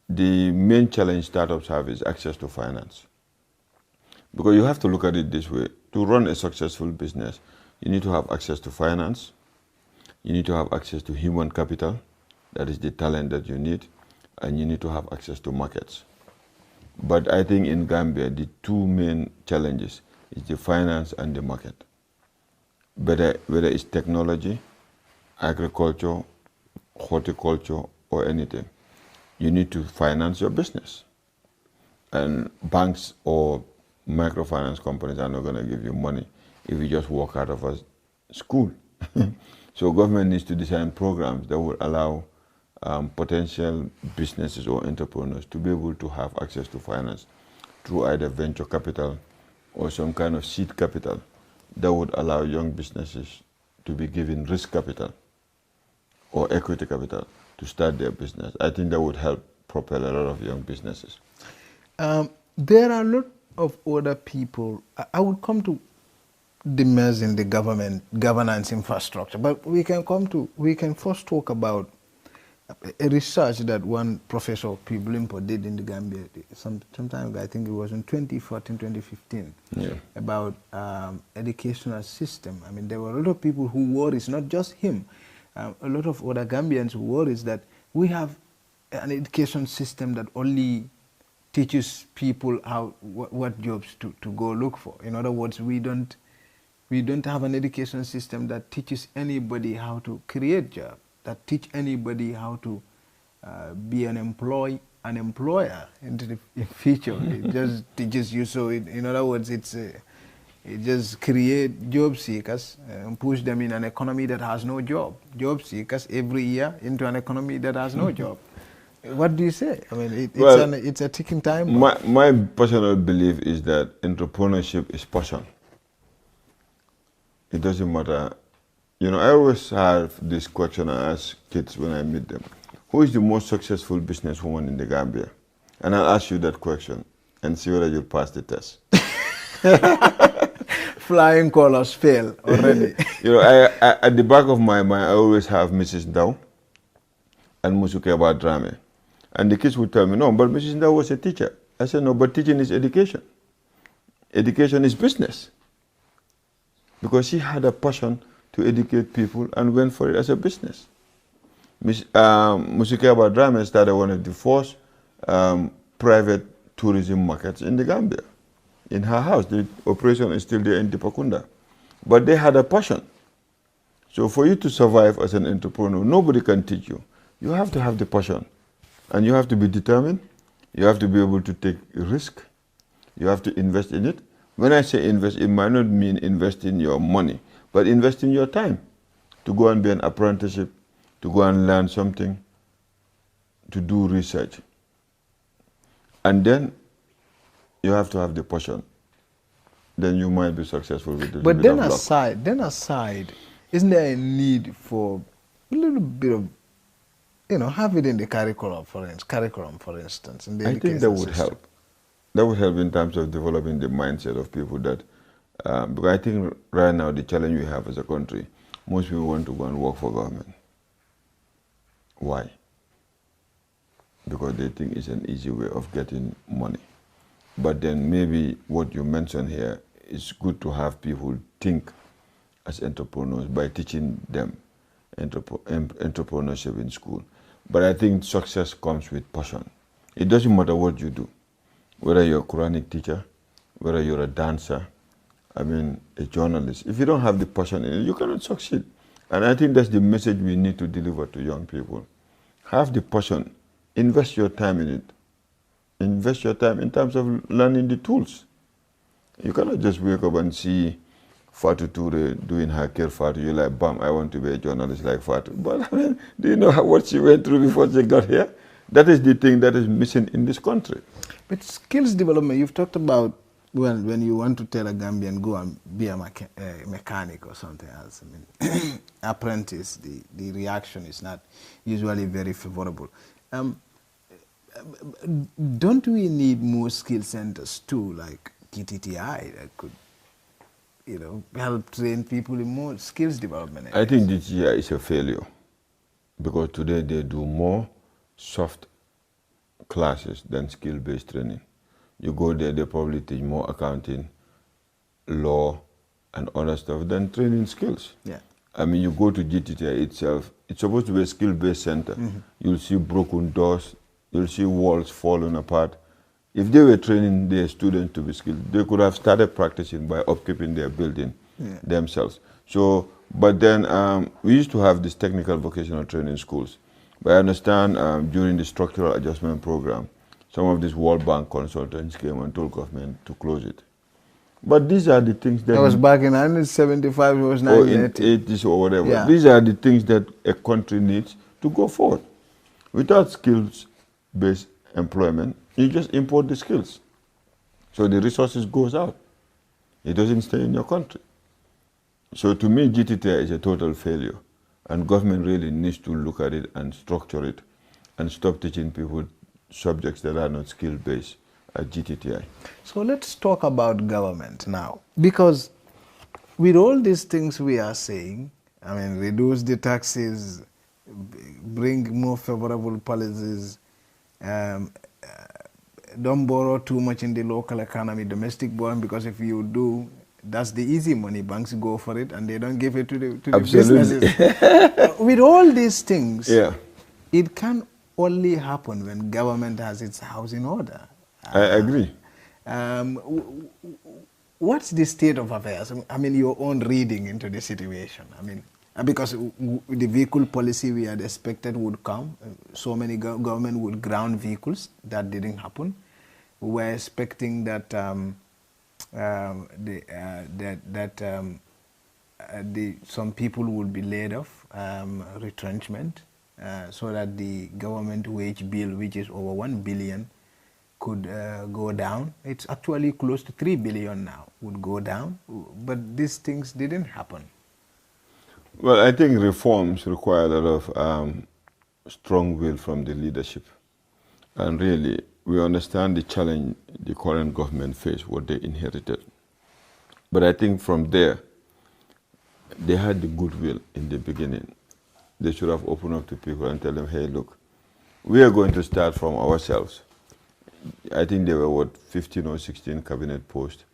the main challenge startups have is access to finance. Because you have to look at it this way. To run a successful business, you need to have access to finance. You need to have access to human capital. That is the talent that you need. And you need to have access to markets. But I think in Gambia, the two main challenges is the finance and the market. Whether it's technology, agriculture, horticulture, or anything, you need to finance your business. And banks or microfinance companies are not going to give you money if you just walk out of a school. So government needs to design programs that will allow potential businesses or entrepreneurs to be able to have access to finance through either venture capital or some kind of seed capital that would allow young businesses to be given risk capital or equity capital to start their business. I think that would help propel a lot of young businesses. There are a lot of other people. I would come to the mess in the governance infrastructure, but we can first talk about a research that one Professor P. Blimpo did in the Gambia sometime ago, I think it was in 2014, 2015, about educational system. I mean, there were a lot of people who worries, not just him, a lot of other Gambians who worries that we have an education system that only teaches people what jobs to go look for. In other words, we don't have an education system that teaches anybody how to create jobs, that teach anybody how to be an employer into the future. It just teaches you. So in other words, it just create job seekers and push them in an economy that has no job seekers every year into an economy that has no job. What do you say? I mean, it's a ticking time bomb. My personal belief is that entrepreneurship is passion. It doesn't matter. You know, I always have this question I ask kids when I meet them. Who is the most successful businesswoman in the Gambia? And I'll ask you that question and see whether you'll pass the test. Flying colors fail already. You know, I at the back of my mind, I always have Mrs. Ndao and Musukeba Drame. And the kids would tell me, no, but Mrs. Ndao was a teacher. I said, no, but teaching is education. Education is business. Because she had a passion to educate people and went for it as a business. Musukeba Drame started one of the first private tourism markets in the Gambia. In her house, the operation is still there in Dipakunda. But they had a passion. So for you to survive as an entrepreneur, nobody can teach you. You have to have the passion. And you have to be determined. You have to be able to take risk. You have to invest in it. When I say invest, it might not mean invest in your money, but invest in your time to go and be an apprenticeship, to go and learn something, to do research. And then you have to have the passion. Then you might be successful with it. But then aside, isn't there a need for a little bit of, you know, have it in the curriculum, for instance. In the I think that would help. That would help in terms of developing the mindset of people that, because I think right now the challenge we have as a country, most people want to go and work for government. Why? Because they think it's an easy way of getting money. But then maybe what you mentioned here is good to have people think as entrepreneurs by teaching them entrepreneurship in school. But I think success comes with passion. It doesn't matter what you do, whether you're a Quranic teacher, whether you're a dancer, I mean, a journalist. If you don't have the passion in it, you cannot succeed. And I think that's the message we need to deliver to young people. Have the passion. Invest your time in it. Invest your time in terms of learning the tools. You cannot just wake up and see Fatou doing her Kerr Fatou. You're like, bam, I want to be a journalist like Fatou. But I mean, do you know what she went through before she got here? That is the thing that is missing in this country. But skills development, you've talked about when you want to tell a Gambian, go and be a mechanic or something else. I mean, apprentice, the reaction is not usually very favorable. Don't we need more skill centers too, like GTTI, that could, you know, help train people in more skills development? I think GCCI is a failure because today they do more soft classes than skill-based training. You go there, they probably teach more accounting, law, and other stuff than training skills. Yeah. I mean, you go to GTTI itself, it's supposed to be a skill-based center. Mm-hmm. You'll see broken doors, you'll see walls falling apart. If they were training their students to be skilled, they could have started practicing by upkeeping their building themselves. So, but then we used to have these technical vocational training schools. But I understand during the structural adjustment program, some of these World Bank consultants came and told government to close it. But these are the things that... That was back in 1975, it was 1980. Or in 80s or whatever. Yeah. These are the things that a country needs to go forward. Without skills-based employment, you just import the skills. So the resources goes out. It doesn't stay in your country. So to me, GTTI is a total failure. And government really needs to look at it and structure it and stop teaching people subjects that are not skill-based at GTTI. So let's talk about government now. Because with all these things we are saying, I mean, reduce the taxes, bring more favorable policies, don't borrow too much in the local economy, domestic borrowing, because if you do, that's the easy money. Banks go for it and they don't give it to the businesses. With all these things, it can only happen when government has its house in order. I agree. What's the state of affairs? I mean, your own reading into the situation. I mean, because the vehicle policy we had expected would come, so many government would ground vehicles. That didn't happen. We were expecting that some people would be laid off, retrenchment, so that the government wage bill, which is over 1 billion, could go down. It's actually close to 3 billion now, would go down. But these things didn't happen. Well, I think reforms require a lot of strong will from the leadership. And really, we understand the challenge the current government faced, what they inherited. But I think from there, they had the goodwill in the beginning. They should have opened up to people and tell them, hey, look, we are going to start from ourselves. I think there were, 15 or 16 cabinet posts.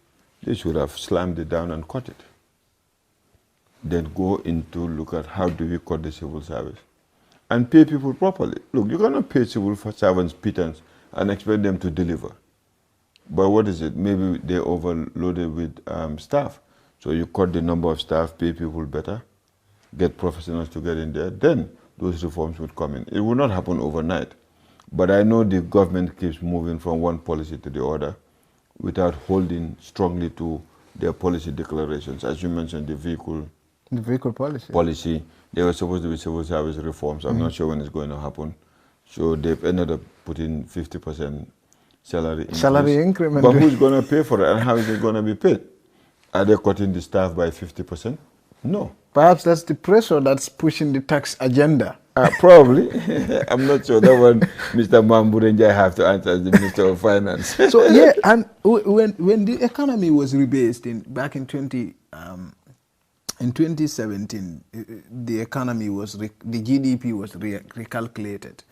They should have slammed it down and cut it. Then go into look at how do we cut the civil service and pay people properly. Look, you cannot pay civil servants pittance and expect them to deliver. But what is it? Maybe they're overloaded with staff. So you cut the number of staff, pay people better, get professionals to get in there, then those reforms would come in. It will not happen overnight. But I know the government keeps moving from one policy to the other without holding strongly to their policy declarations. As you mentioned, the vehicle policy. There were supposed to be civil service reforms. I'm not sure when it's going to happen. So they've ended up putting 50% salary increment. But who's going to pay for it and how is it going to be paid? Are they cutting the staff by 50%? No. Perhaps that's the pressure that's pushing the tax agenda. Probably. I'm not sure. That one, Mr. Mamburenjai have to answer as the Minister of Finance. So yeah, and when the economy was rebased back in 2017, the economy was the GDP was recalculated,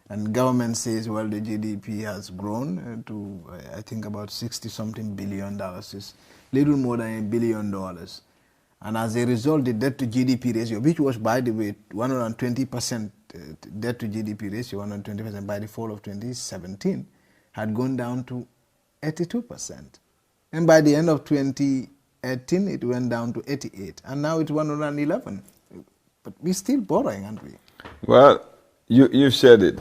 and government says, well, the GDP has grown to I think about $60-something billion, is little more than $1 billion. And as a result, the debt to GDP ratio, which was, by the way, 120% debt to GDP ratio, 120% by the fall of 2017, had gone down to 82%. And by the end of 2018, it went down to 88%. And now it's 111%. But we're still borrowing, aren't we? Well, you said it.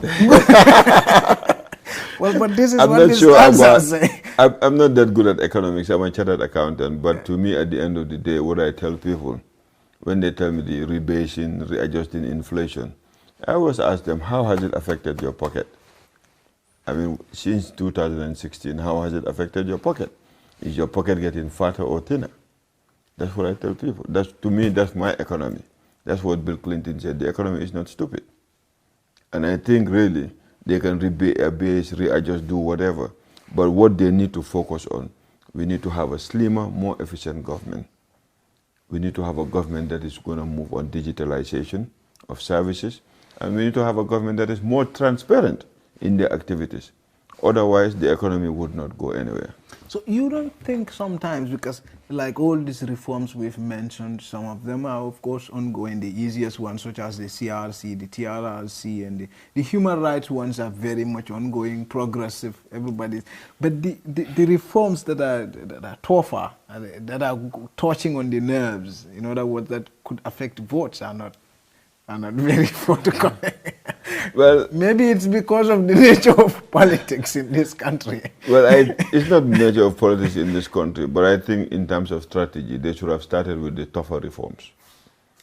Well, but this is what these answers say. I'm not that good at economics. I'm a chartered accountant. But to me, at the end of the day, what I tell people, when they tell me the rebasing, readjusting inflation, I always ask them, how has it affected your pocket? I mean, since 2016, how has it affected your pocket? Is your pocket getting fatter or thinner? That's what I tell people. To me, that's my economy. That's what Bill Clinton said. The economy is not stupid. And I think really they can rebase, readjust, do whatever. But what they need to focus on, we need to have a slimmer, more efficient government. We need to have a government that is going to move on digitalization of services. And we need to have a government that is more transparent in their activities. Otherwise, the economy would not go anywhere. So you don't think sometimes, because like all these reforms we've mentioned, some of them are of course ongoing, the easiest ones such as the CRC, the TRRC, and the human rights ones are very much ongoing, progressive, everybody. But the reforms that are tougher, that are touching on the nerves, in other words, that could affect votes are not very forthcoming. Well, maybe it's because of the nature of politics in this country. Well, it's not the nature of politics in this country, but I think in terms of strategy, they should have started with the tougher reforms,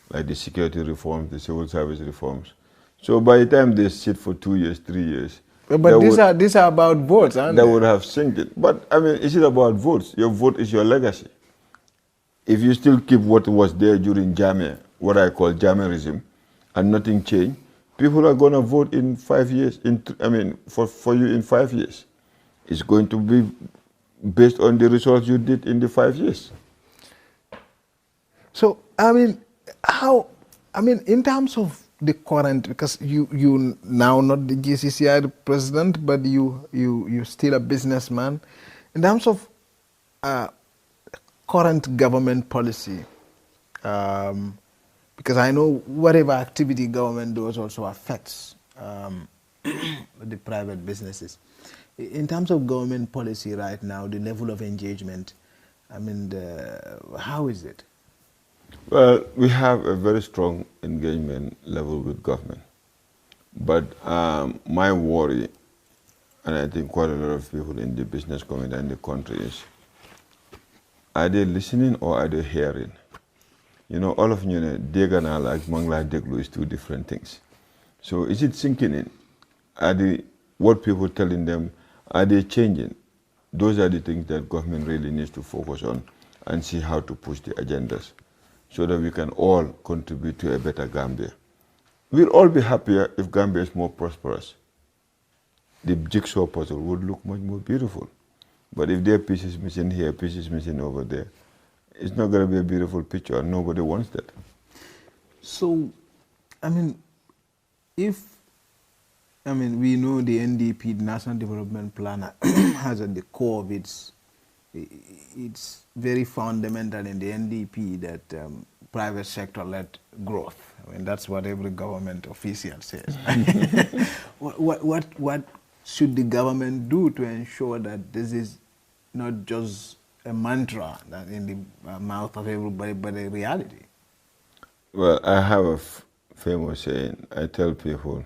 like the security reforms, the civil service reforms. So by the time they sit for 2 years, 3 years... But these are about votes, aren't they? That would have synced it. But, I mean, is it about votes? Your vote is your legacy. If you still keep what was there during Jamia, what I call Jamiarism, and nothing changed, people are going to vote in 5 years, for you in 5 years. It's going to be based on the results you did in the 5 years. So, in terms of the current, because you now not the GCCI president, but you're still a businessman. In terms of current government policy, because I know whatever activity government does also affects the private businesses. In terms of government policy right now, the level of engagement, I mean, how is it? Well, we have a very strong engagement level with government. But my worry, and I think quite a lot of people in the business community and the country is, are they listening or are they hearing? You know, all of you know, Jagana like Mangla Deglu is two different things. So is it sinking in? Are they, what people telling them, are they changing? Those are the things that government really needs to focus on and see how to push the agendas so that we can all contribute to a better Gambia. We'll all be happier if Gambia is more prosperous. The jigsaw puzzle would look much more beautiful. But if there are pieces missing here, pieces missing over there, it's not going to be a beautiful picture, and nobody wants that. So, I mean, we know the NDP, the National Development Plan, has at the core of it's very fundamental in the NDP that private sector-led growth. I mean, that's what every government official says. What should the government do to ensure that this is not just a mantra that in the mouth of everybody, but a reality? Well, I have a famous saying. I tell people,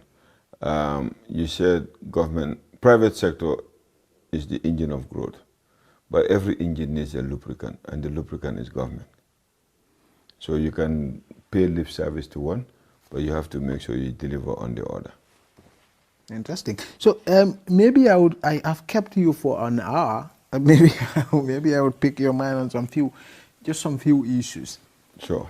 you said government, private sector is the engine of growth, but every engine needs a lubricant, and the lubricant is government. So you can pay lip service to one, but you have to make sure you deliver on the other. Interesting. So maybe I've kept you for an hour. Maybe I would pick your mind on some few issues. Sure.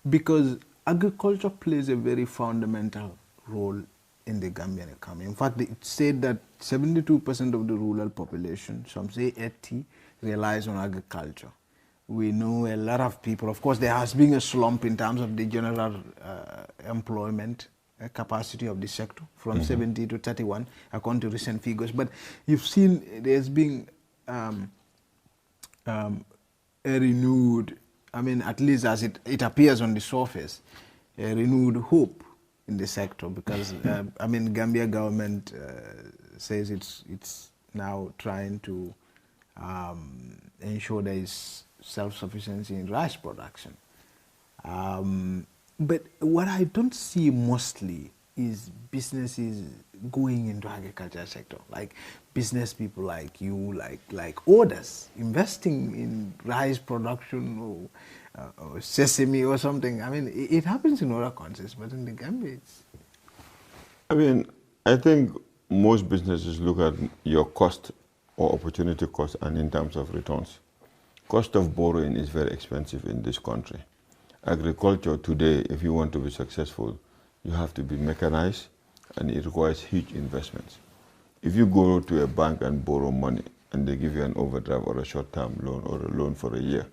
Because agriculture plays a very fundamental role in the Gambian economy. In fact, it said that 72% of the rural population, some say 80%, relies on agriculture. We know a lot of people, of course, there has been a slump in terms of the general employment capacity of the sector from 70 to 31, according to recent figures. But you've seen there's been a renewed, I mean, at least as it appears on the surface, a renewed hope in the sector because, I mean, Gambia government says it's now trying to ensure there is self-sufficiency in rice production. But what I don't see mostly is businesses going into agriculture sector, like business people like you, like others, investing in rice production or sesame or something. I mean, it happens in other countries, but in the Gambia, it's... I mean, I think most businesses look at your cost or opportunity cost and in terms of returns. Cost of borrowing is very expensive in this country. Agriculture today, if you want to be successful, you have to be mechanized and it requires huge investments. If you go to a bank and borrow money and they give you an overdraft or a short-term loan or a loan for a year,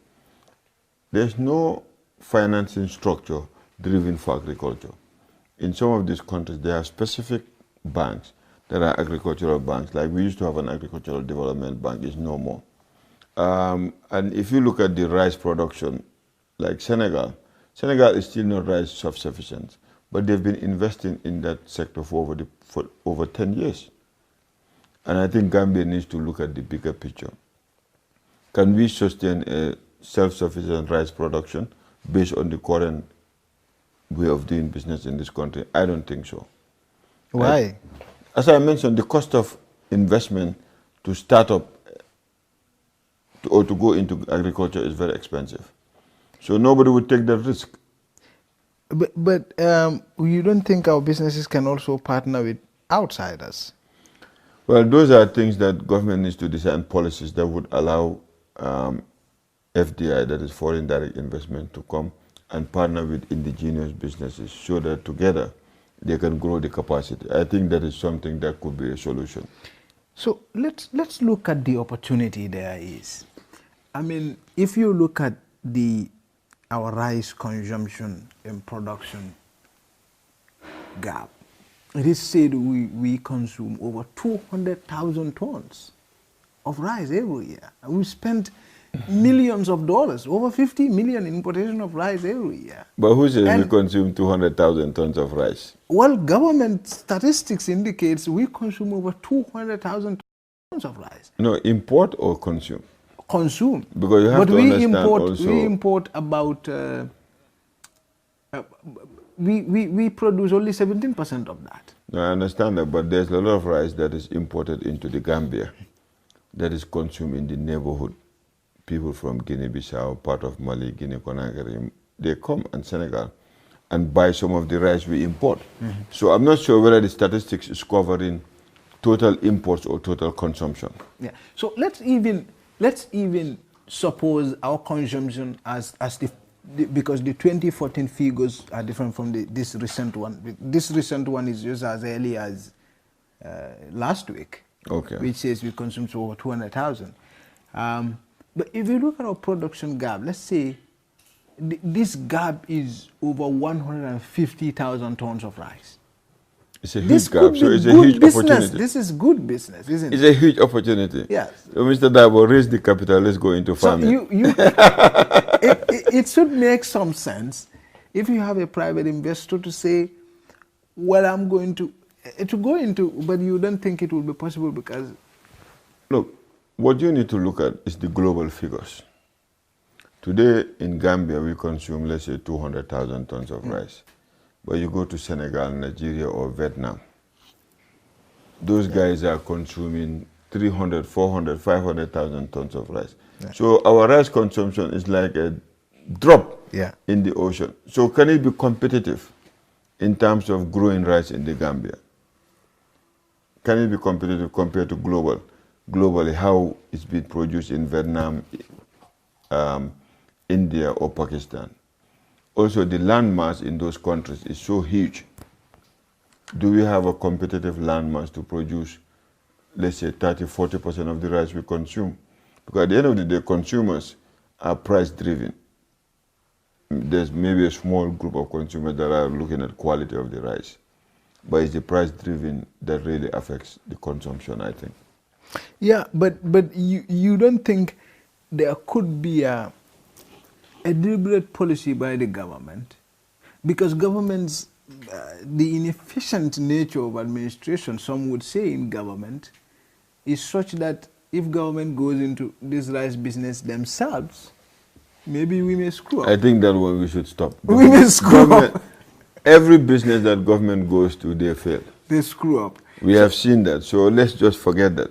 there's no financing structure driven for agriculture. In some of these countries, there are specific banks that are agricultural banks. Like we used to have an agricultural development bank, it's no more. And if you look at the rice production, like Senegal is still not rice self-sufficient, but they've been investing in that sector for over 10 years. And I think Gambia needs to look at the bigger picture. Can we sustain a self-sufficient rice production based on the current way of doing business in this country? I don't think so. Why? As I mentioned, the cost of investment to start up or to go into agriculture is very expensive. So nobody would take that risk. But you don't think our businesses can also partner with outsiders? Well, those are things that government needs to design policies that would allow FDI, that is foreign direct investment, to come and partner with indigenous businesses so that together they can grow the capacity. I think that is something that could be a solution. So let's look at the opportunity there is. I mean, if you look at our rice consumption and production gap, it is said we consume over 200,000 tons of rice every year. And we spent millions of dollars, over 50 million in importation of rice every year. But who says we consume 200,000 tons of rice? Well, government statistics indicates we consume over 200,000 tons of rice. No, import or consume? Consume. Because you have to understand also. We import about, we produce only 17% of that. No, I understand that, but there's a lot of rice that is imported into the Gambia that is consumed in the neighborhood. People from Guinea-Bissau, part of Mali, Guinea-Conakry, they come and Senegal and buy some of the rice we import. So I'm not sure whether the statistics is covering total imports or total consumption. Yeah. So let's even suppose our consumption as because the 2014 figures are different from this recent one. This recent one is just as early as last week, okay, which says we consumed over 200,000. But if you look at our production gap, let's say this gap is over 150,000 tons of rice. It's a huge gap, so it's a huge opportunity. This is good business, isn't it? It's a huge opportunity. Yes. So Mr. Dabo, raise the capital, let's go into farming. So it should make some sense if you have a private investor to say, well, I'm going to go into, but you don't think it will be possible because... Look, what you need to look at is the global figures. Today in Gambia, we consume, let's say, 200,000 tons of rice. But you go to Senegal, Nigeria, or Vietnam, those guys are consuming 300, 400, 500,000 tons of rice. Yeah. So our rice consumption is like a drop in the ocean. So can it be competitive in terms of growing rice in the Gambia? Can it be competitive compared to globally, how it's been produced in Vietnam, India, or Pakistan? Also, the land mass in those countries is so huge. Do we have a competitive land mass to produce, let's say, 30, 40% of the rice we consume? Because at the end of the day, consumers are price-driven. There's maybe a small group of consumers that are looking at quality of the rice. But it's the price-driven that really affects the consumption, I think. Yeah, but you don't think there could be a deliberate policy by the government, because governments, the inefficient nature of administration, some would say in government, is such that if government goes into this rice business themselves, maybe we may screw up. I think that one we should stop. We may screw up. Every business that government goes to, they fail. They screw up. We have seen that, so let's just forget that.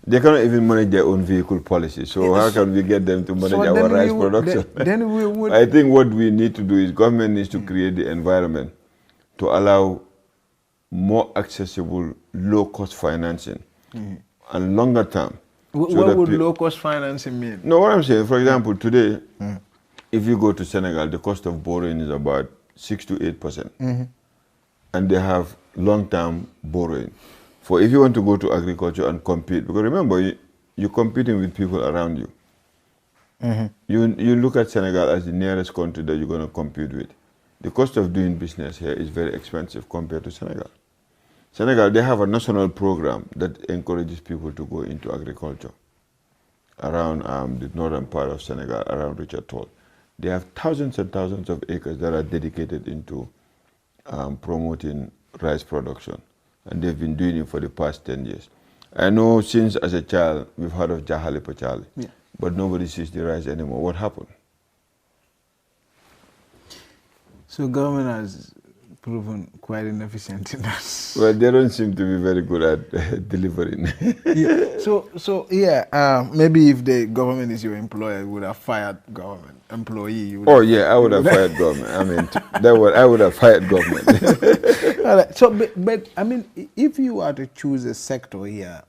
They cannot even manage their own vehicle policy. So how can we get them to manage our rice production? Then we would. I think what we need to do is government needs to create the environment to allow more accessible, low-cost financing and longer term. What would low-cost financing mean? No, what I'm saying, for example, today, if you go to Senegal, the cost of borrowing is about 6 to 8%. And they have long-term borrowing. For if you want to go to agriculture and compete, because remember, you're competing with people around you. You look at Senegal as the nearest country that you're going to compete with. The cost of doing business here is very expensive compared to Senegal. Senegal, they have a national program that encourages people to go into agriculture around the northern part of Senegal, around Richard Toll. They have thousands and thousands of acres that are dedicated into promoting rice production. And they've been doing it for the past 10 years. I know since as a child, we've heard of Jahale Pachali, but nobody sees the rice anymore. What happened? So government has proven quite inefficient in that. Well, they don't seem to be very good at delivering. Maybe if the government is your employer, you would have fired government employee. I would have fired government. I mean, I would have fired government. All right. So, but I mean, if you are to choose a sector here,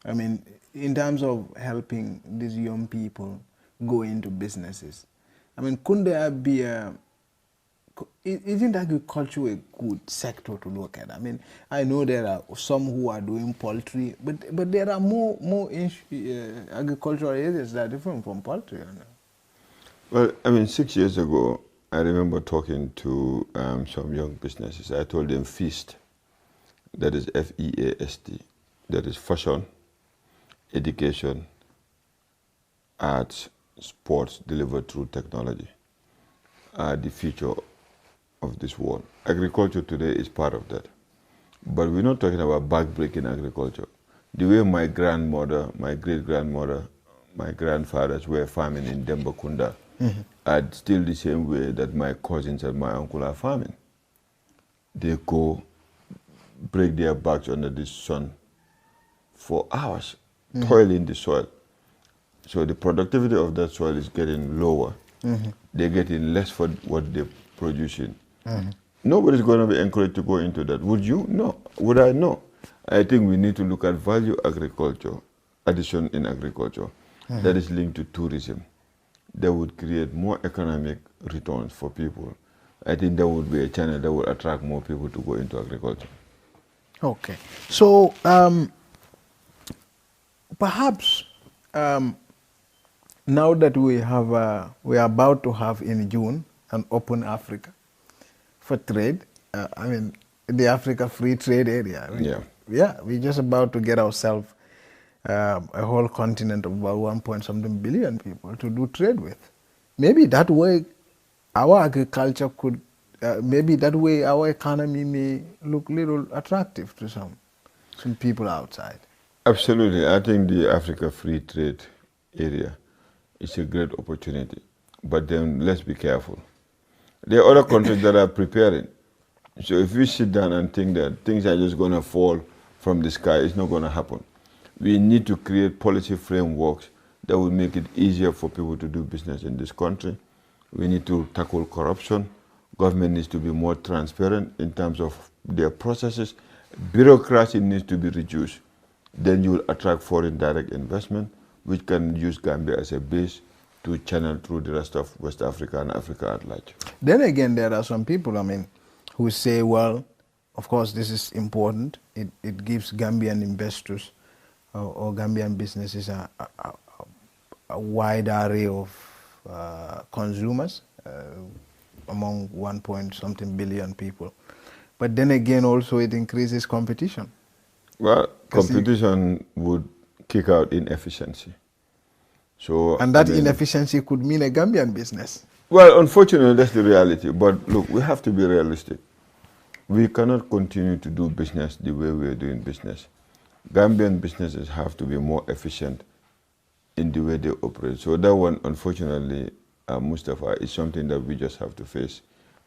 I mean, in terms of helping these young people go into businesses, I mean, couldn't there be isn't agriculture a good sector to look at? I mean, I know there are some who are doing poultry, but there are more agricultural areas that are different from poultry. Well, I mean, 6 years ago, I remember talking to some young businesses. I told them FEAST, that is FEAST, that is fashion, education, arts, sports delivered through technology are the future of this world. Agriculture today is part of that. But we're not talking about backbreaking agriculture. The way my grandmother, my great-grandmother, my grandfathers were farming in Dembakunda are still the same way that my cousins and my uncle are farming. They go break their backs under the sun for hours, toiling the soil. So the productivity of that soil is getting lower. They're getting less for what they're producing. Nobody's going to be encouraged to go into that. Would you? No. Would I? No. I think we need to look at value agriculture, addition in agriculture, that is linked to tourism. That would create more economic returns for people. I think that would be a channel that would attract more people to go into agriculture. Okay. So perhaps now that we are about to have in June an open Africa for trade, I mean the Africa Free Trade Area. We're just about to get ourselves a whole continent of about 1.something billion people to do trade with. Maybe that way our agriculture could, maybe that way our economy may look little attractive to some people outside. Absolutely. I think the Africa Free Trade Area is a great opportunity. But then let's be careful. There are other countries that are preparing. So if we sit down and think that things are just going to fall from the sky, it's not going to happen. We need to create policy frameworks that will make it easier for people to do business in this country. We need to tackle corruption. Government needs to be more transparent in terms of their processes. Bureaucracy needs to be reduced. Then you will attract foreign direct investment, which can use Gambia as a base to channel through the rest of West Africa and Africa at large. Then again, there are some people, I mean, who say, well, of course, this is important. It gives Gambian investors or Gambian businesses a wide array of consumers among 1.something billion people. But then again, also it increases competition. Well, competition would kick out inefficiency. So, and that inefficiency could mean a Gambian business. Well, unfortunately, that's the reality. But look, we have to be realistic. We cannot continue to do business the way we are doing business. Gambian businesses have to be more efficient in the way they operate. So that one, unfortunately, Mustafa, is something that we just have to face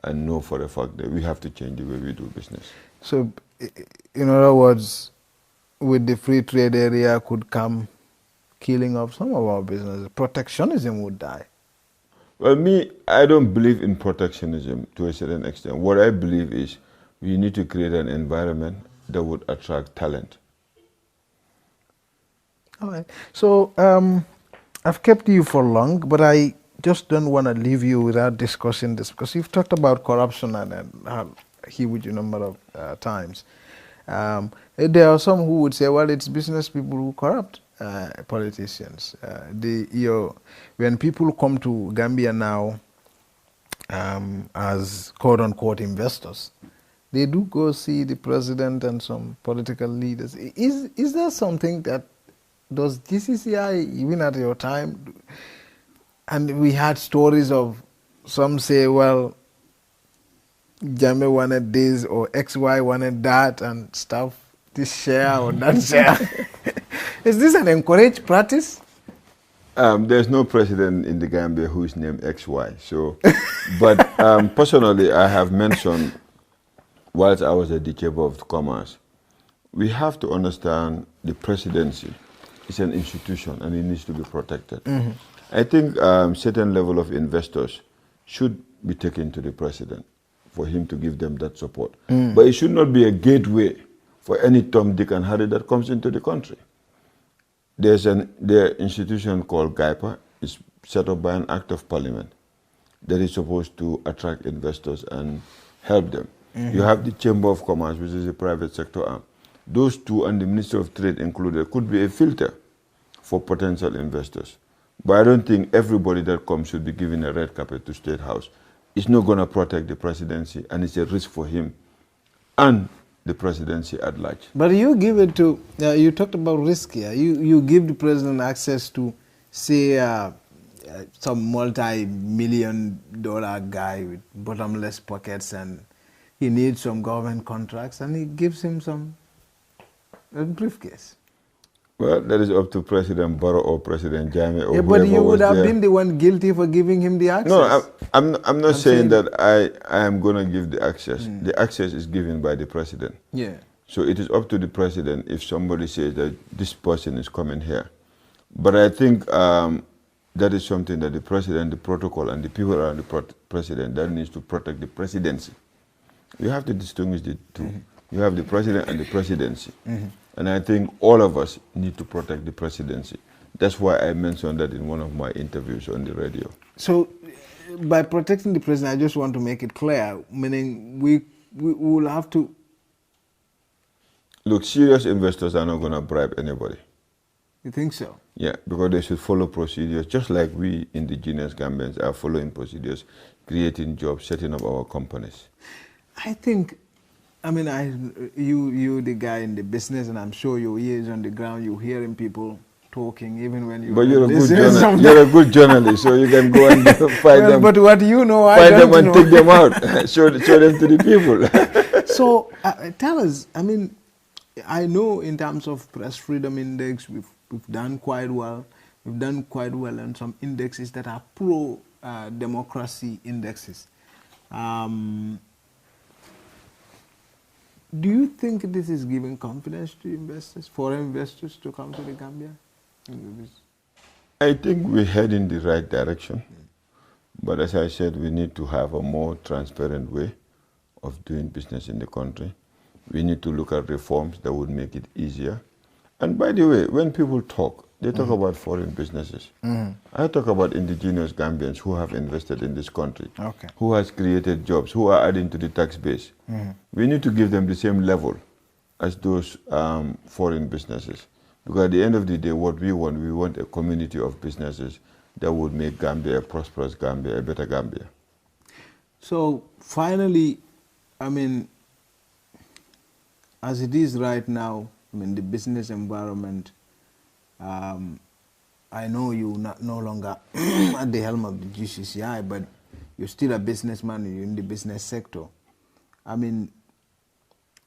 and know for a fact that we have to change the way we do business. So, in other words, with the free trade area could come killing of some of our businesses. Protectionism would die. Well, I don't believe in protectionism to a certain extent. What I believe is we need to create an environment that would attract talent. All right. So I've kept you for long, but I just don't want to leave you without discussing this, because you've talked about corruption and a huge number of times. There are some who would say, well, it's business people who corrupt politicians. When people come to Gambia now as quote-unquote investors, they do go see the president and some political leaders. Is there something that, does GCCI, even at your time, and we had stories of some say, well, Jame wanted this or XY wanted that and stuff, this share or that share. Is this an encouraged practice? There's no president in the Gambia who is named XY. So, but personally, I have mentioned, whilst I was at the Chamber of Commerce, we have to understand the presidency is an institution and it needs to be protected. I think certain level of investors should be taken to the president for him to give them that support. But it should not be a gateway for any Tom, Dick and Harry that comes into the country. There's the institution called GIPA. It's set up by an act of parliament that is supposed to attract investors and help them. You have the Chamber of Commerce, which is a private sector arm. Those two and the Ministry of Trade included could be a filter for potential investors. But I don't think everybody that comes should be given a red carpet to State House. is not going to protect the presidency, and it's a risk for him and the presidency at large. But you give it to, you talked about risk here. You give the president access to, say, some multi-million-dollar guy with bottomless pockets, and he needs some government contracts, and he gives him some briefcase. Well, that is up to President Barrow or President Jammeh or but you would have there. been the one guilty for giving him the access. No, I'm not saying that I am going to give the access. The access is given by the president. Yeah. So it is up to the president if somebody says that this person is coming here. But I think that is something that the president, the protocol, and the people around the president that needs to protect the presidency. You have to distinguish the two. You have the president and the presidency. And I think all of us need to protect the presidency. That's why I mentioned that in one of my interviews on the radio. So by protecting the president, I just want to make it clear, meaning we will have to... Look, serious investors are not going to bribe anybody. You think so? Yeah, because they should follow procedures, just like we indigenous Gambians are following procedures, creating jobs, setting up our companies. I think, I mean, you the guy in the business, and I'm sure your ears on the ground, you're hearing people talking, even when you... But you're a good journalist, so you can go and find them. But what you know, I don't know. Find them and take them out, show them to the people. So tell us, I mean, I know in terms of press freedom index, we've done quite well. We've done quite well on some indexes that are pro-democracy indexes. Do you think this is giving confidence to investors, foreign investors, to come to the Gambia? I think we head in the right direction. But as I said, we need to have a more transparent way of doing business in the country. We need to look at reforms that would make it easier. And by the way, when people talk, they talk about foreign businesses. I talk about indigenous Gambians who have invested in this country, who has created jobs, who are adding to the tax base. We need to give them the same level as those foreign businesses. Because at the end of the day, what we want a community of businesses that would make Gambia a prosperous Gambia, a better Gambia. So finally, I mean, as it is right now, I mean, the business environment, I know you're no longer at the helm of the GCCI, but you're still a businessman, you're in the business sector. I mean,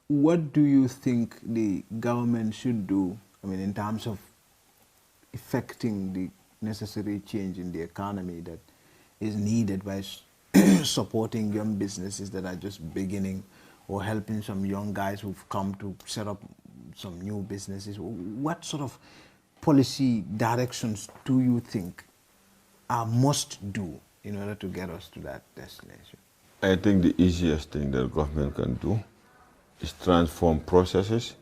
what do you think the government should do, I mean, in terms of effecting the necessary change in the economy that is needed by supporting young businesses that are just beginning, or helping some young guys who've come to set up some new businesses? What sort of policy directions do you think are must do in order to get us to that destination? I think the easiest thing that government can do is transform processes,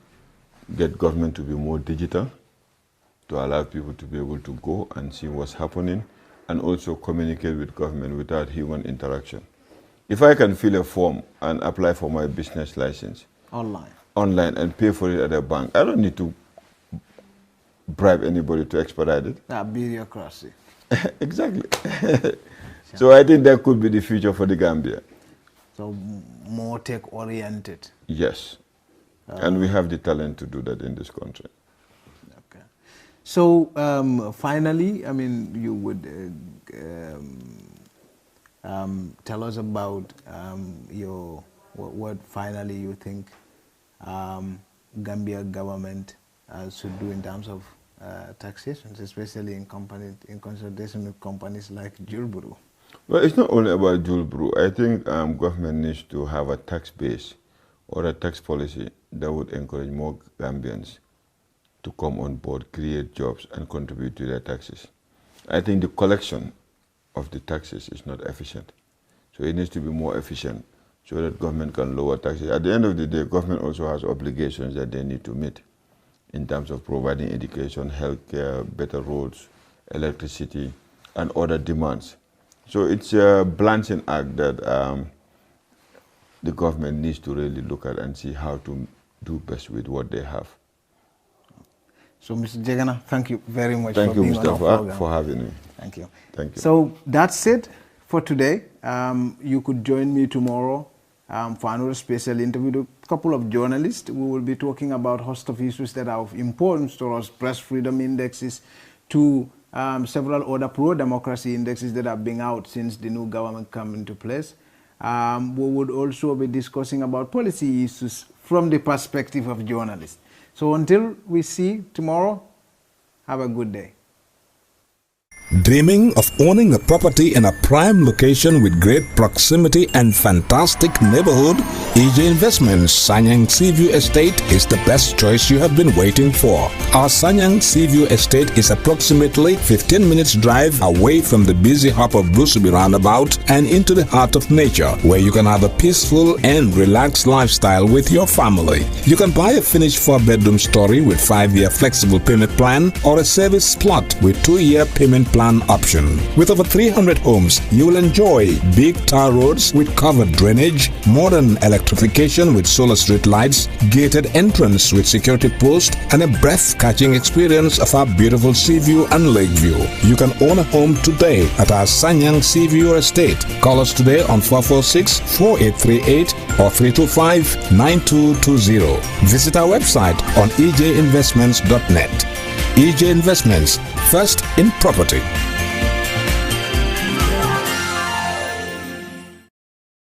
get government to be more digital, to allow people to be able to go and see what's happening, and also communicate with government without human interaction. If I can fill a form and apply for my business license online and pay for it at a bank, I don't need to bribe anybody to expedite it. Bureaucracy. Exactly. So I think that could be the future for the Gambia. So more tech-oriented. Yes. And we have the talent to do that in this country. Okay. So finally, I mean, you would tell us about what finally you think Gambia government should do in terms of taxations, especially in consultation with companies like Julburu. Well, it's not only about Julburu. I think government needs to have a tax base or a tax policy that would encourage more Gambians to come on board, create jobs, and contribute to their taxes. I think the collection of the taxes is not efficient. So it needs to be more efficient so that government can lower taxes. At the end of the day, government also has obligations that they need to meet in terms of providing education, healthcare, better roads, electricity, and other demands. So it's a balancing act that the government needs to really look at and see how to do best with what they have. So, Mr. Jagana, thank you very much for being on our program. Thank you, Mr. for having me. Thank you. Thank you. So that's it for today. You could join me tomorrow for another special interview with a couple of journalists. We will be talking about a host of issues that are of importance to us, press freedom indexes, to several other pro-democracy indexes that have been out since the new government came into place. We would also be discussing about policy issues from the perspective of journalists. So until we see tomorrow, have a good day. Dreaming of owning a property in a prime location with great proximity and fantastic neighborhood? EJ Investments Sanyang Seaview Estate is the best choice you have been waiting for. Our Sanyang Seaview Estate is approximately 15 minutes drive away from the busy hub of Brusubi roundabout and into the heart of nature, where you can have a peaceful and relaxed lifestyle with your family. You can buy a finished 4-bedroom story with 5-year flexible payment plan or a service plot with 2-year payment plan option. With over 300 homes, you will enjoy big tar roads with covered drainage, modern electrification with solar street lights, gated entrance with security post, and a breath-catching experience of our beautiful sea view and lake view. You can own a home today at our Sanyang Seaview Estate. Call us today on 446-4838 or 325-9220. Visit our website on ejinvestments.net. EJ Investments, first in property.